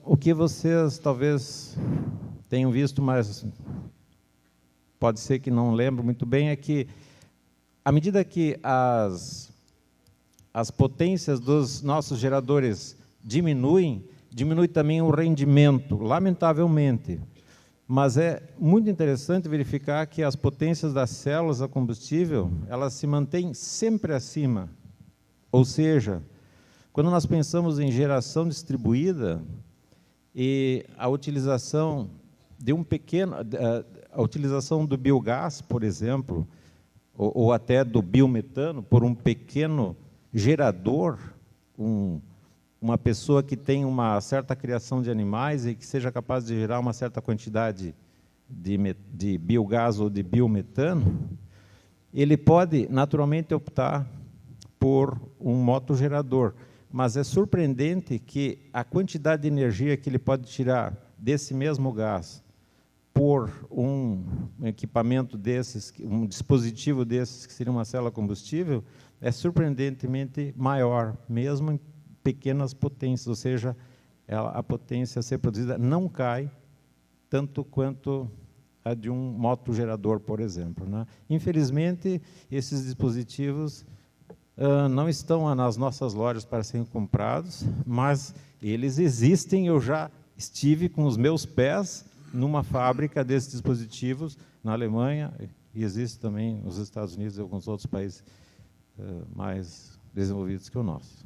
O que vocês talvez tenham visto, mas pode ser que não lembro muito bem, é que, à medida que as potências dos nossos geradores diminui também o rendimento, lamentavelmente. Mas é muito interessante verificar que as potências das células a combustível, elas se mantêm sempre acima. Ou seja, quando nós pensamos em geração distribuída e a utilização de a utilização do biogás, por exemplo, ou até do biometano, por um pequeno gerador, uma pessoa que tem uma certa criação de animais e que seja capaz de gerar uma certa quantidade de biogás ou de biometano, ele pode naturalmente optar por um motogerador. Mas é surpreendente que a quantidade de energia que ele pode tirar desse mesmo gás por um equipamento desses, um dispositivo desses, que seria uma célula combustível, é surpreendentemente maior, mesmo em pequenas potências, ou seja, a potência a ser produzida não cai tanto quanto a de um motogerador, por exemplo, né? Infelizmente, esses dispositivos não estão nas nossas lojas para serem comprados, mas eles existem. Eu já estive com os meus pés numa fábrica desses dispositivos na Alemanha, e existe também nos Estados Unidos e alguns outros países mais desenvolvidos que o nosso.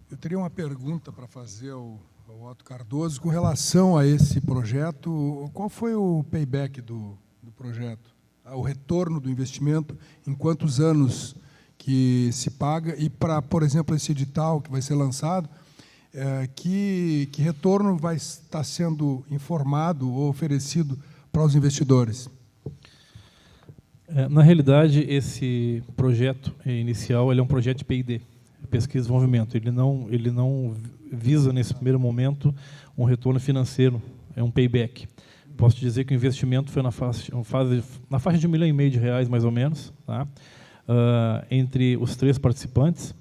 Eu teria uma pergunta para fazer ao Otto Cardoso com relação a esse projeto. Qual foi o payback do projeto? O retorno do investimento, em quantos anos que se paga? E para, por exemplo, esse edital que vai ser lançado, que retorno vai estar sendo informado ou oferecido para os investidores?
Na realidade, esse projeto inicial ele é um projeto de P&D, pesquisa e desenvolvimento. Ele não visa, nesse primeiro momento, um retorno financeiro, é um payback. Posso dizer que o investimento foi na faixa de R$1,5 milhão, mais ou menos, tá? Entre os 3 participantes,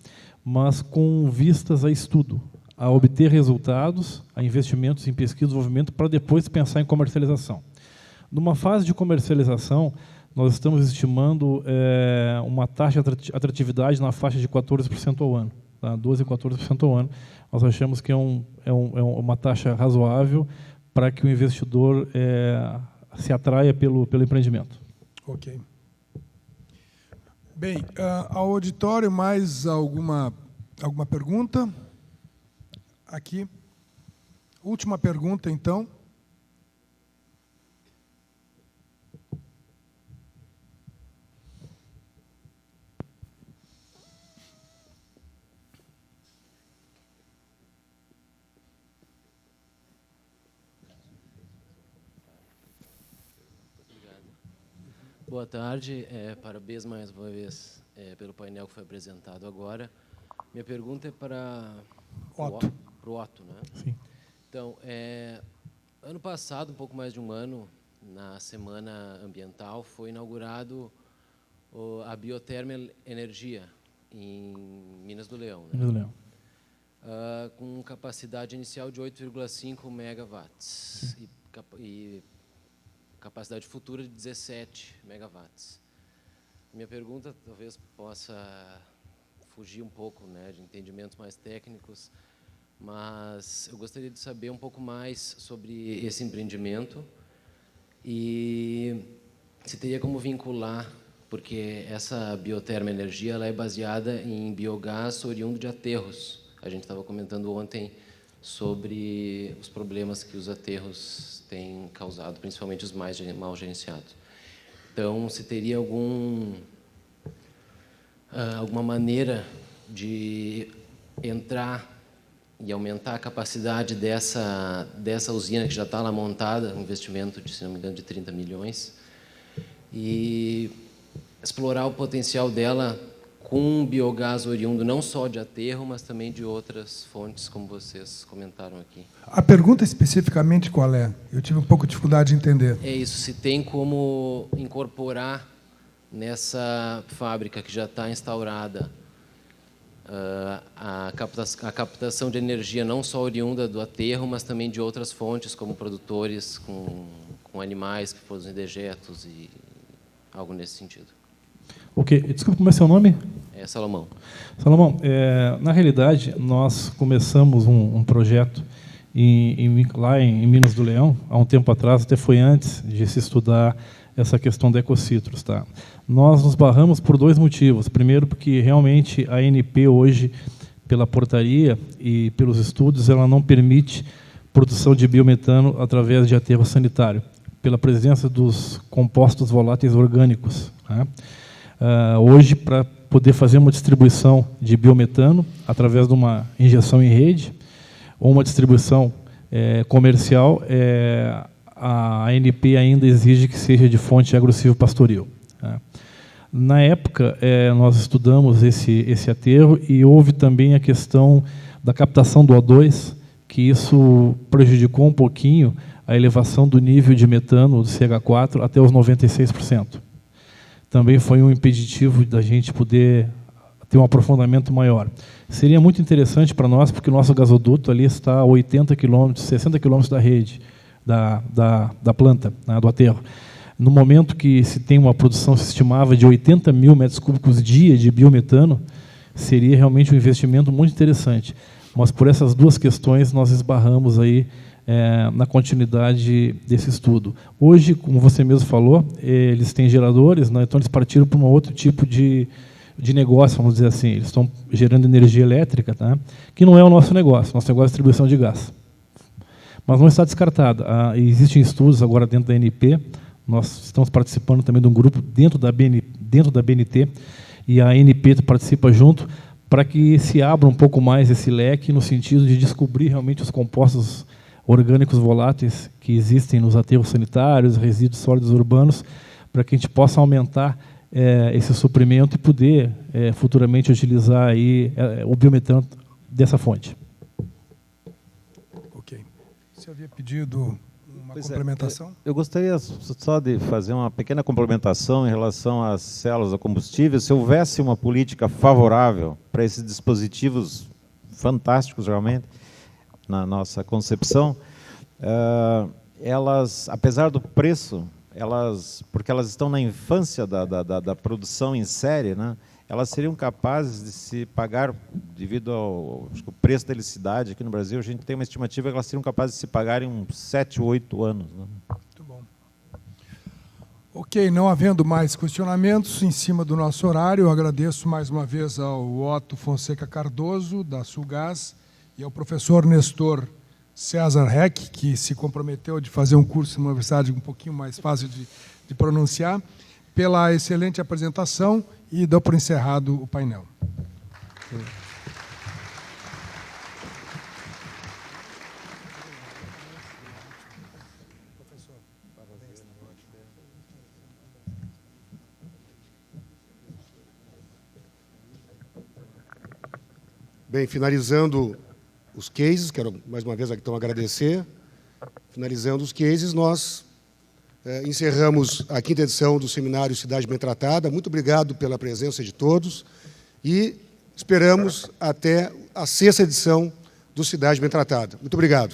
mas com vistas a estudo, a obter resultados, a investimentos em pesquisa e desenvolvimento, para depois pensar em comercialização. Numa fase de comercialização, nós estamos estimando uma taxa de atratividade na faixa de 14% ao ano, tá? 12% a 14% ao ano. Nós achamos que é uma taxa razoável para que o investidor se atraia pelo empreendimento.
Ok. Bem, ao auditório, mais alguma pergunta? Aqui. Última pergunta, então.
Boa tarde, parabéns mais uma vez pelo painel que foi apresentado agora. Minha pergunta é para o Otto, né?
Sim.
Então, ano passado, um pouco mais de um ano, na Semana Ambiental, foi inaugurado a Biotermal Energia, em Minas do Leão. Né?
Minas do Leão.
Com capacidade inicial de 8,5 megawatts e capacidade futura de 17 megawatts. Minha pergunta talvez possa fugir um pouco, né, de entendimentos mais técnicos, mas eu gostaria de saber um pouco mais sobre esse empreendimento e se teria como vincular, porque essa Biotermal Energia ela é baseada em biogás oriundo de aterros. A gente estava comentando ontem sobre os problemas que os aterros têm causado, principalmente os mais mal gerenciados. Então, se teria alguma maneira de entrar e aumentar a capacidade dessa usina que já está lá montada, um investimento de, se não me engano, de 30 milhões, e explorar o potencial dela com biogás oriundo não só de aterro, mas também de outras fontes, como vocês comentaram aqui.
A pergunta especificamente qual é? Eu tive um pouco de dificuldade de entender.
É isso, se tem como incorporar nessa fábrica que já está instaurada a captação de energia não só oriunda do aterro, mas também de outras fontes, como produtores com animais que produzem dejetos e algo nesse sentido.
Ok. Desculpa, como é seu nome?
É Salomão.
Salomão, na realidade, nós começamos um projeto lá em Minas do Leão, há um tempo atrás, até foi antes de se estudar essa questão da Ecocitros. Tá? Nós nos barramos por 2 motivos. Primeiro, porque realmente a ANP hoje, pela portaria e pelos estudos, ela não permite produção de biometano através de aterro sanitário, pela presença dos compostos voláteis orgânicos. Tá? Hoje, para poder fazer uma distribuição de biometano através de uma injeção em rede ou uma distribuição comercial, a ANP ainda exige que seja de fonte agrocilvo-pastoril. Tá? Na época, nós estudamos esse aterro e houve também a questão da captação do O2, que isso prejudicou um pouquinho a elevação do nível de metano do CH4 até os 96%. Também foi um impeditivo da gente poder ter um aprofundamento maior. Seria muito interessante para nós, porque o nosso gasoduto ali está a 80 quilômetros, 60 quilômetros da rede, da planta, né, do aterro. No momento que se tem uma produção, se estimava, de 80 mil metros cúbicos dia de biometano, seria realmente um investimento muito interessante. Mas por essas 2 questões nós esbarramos aí na continuidade desse estudo. Hoje, como você mesmo falou, eles têm geradores, né, então eles partiram para um outro tipo de negócio, vamos dizer assim. Eles estão gerando energia elétrica, tá, que não é o nosso negócio. Nosso negócio é distribuição de gás. Mas não está descartado. Existem estudos agora dentro da ANP, nós estamos participando também de um grupo dentro da BNT, e a ANP participa junto, para que se abra um pouco mais esse leque, no sentido de descobrir realmente os compostos orgânicos voláteis que existem nos aterros sanitários, resíduos sólidos urbanos, para que a gente possa aumentar esse suprimento e poder futuramente utilizar aí, o biometano dessa fonte.
Ok. Você havia pedido uma complementação?
Eu gostaria só de fazer uma pequena complementação em relação às células a combustível. Se houvesse uma política favorável para esses dispositivos fantásticos, realmente, na nossa concepção, elas, apesar do preço, porque elas estão na infância da produção em série, né, elas seriam capazes de se pagar, devido ao preço da eletricidade aqui no Brasil, a gente tem uma estimativa que elas seriam capazes de se pagar em uns 7, 8 anos. Né?
Muito bom. Ok, não havendo mais questionamentos em cima do nosso horário, eu agradeço mais uma vez ao Otto Fonseca Cardoso, da Sulgás, e ao professor Nestor César Heck, que se comprometeu de fazer um curso numa universidade um pouquinho mais fácil de pronunciar, pela excelente apresentação, e dou por encerrado o painel.
Bem, finalizando os cases, quero mais uma vez então agradecer. Finalizando os cases, nós encerramos a 5ª edição do seminário Cidade Bem Tratada. Muito obrigado pela presença de todos e esperamos até a 6ª edição do Cidade Bem Tratada. Muito obrigado.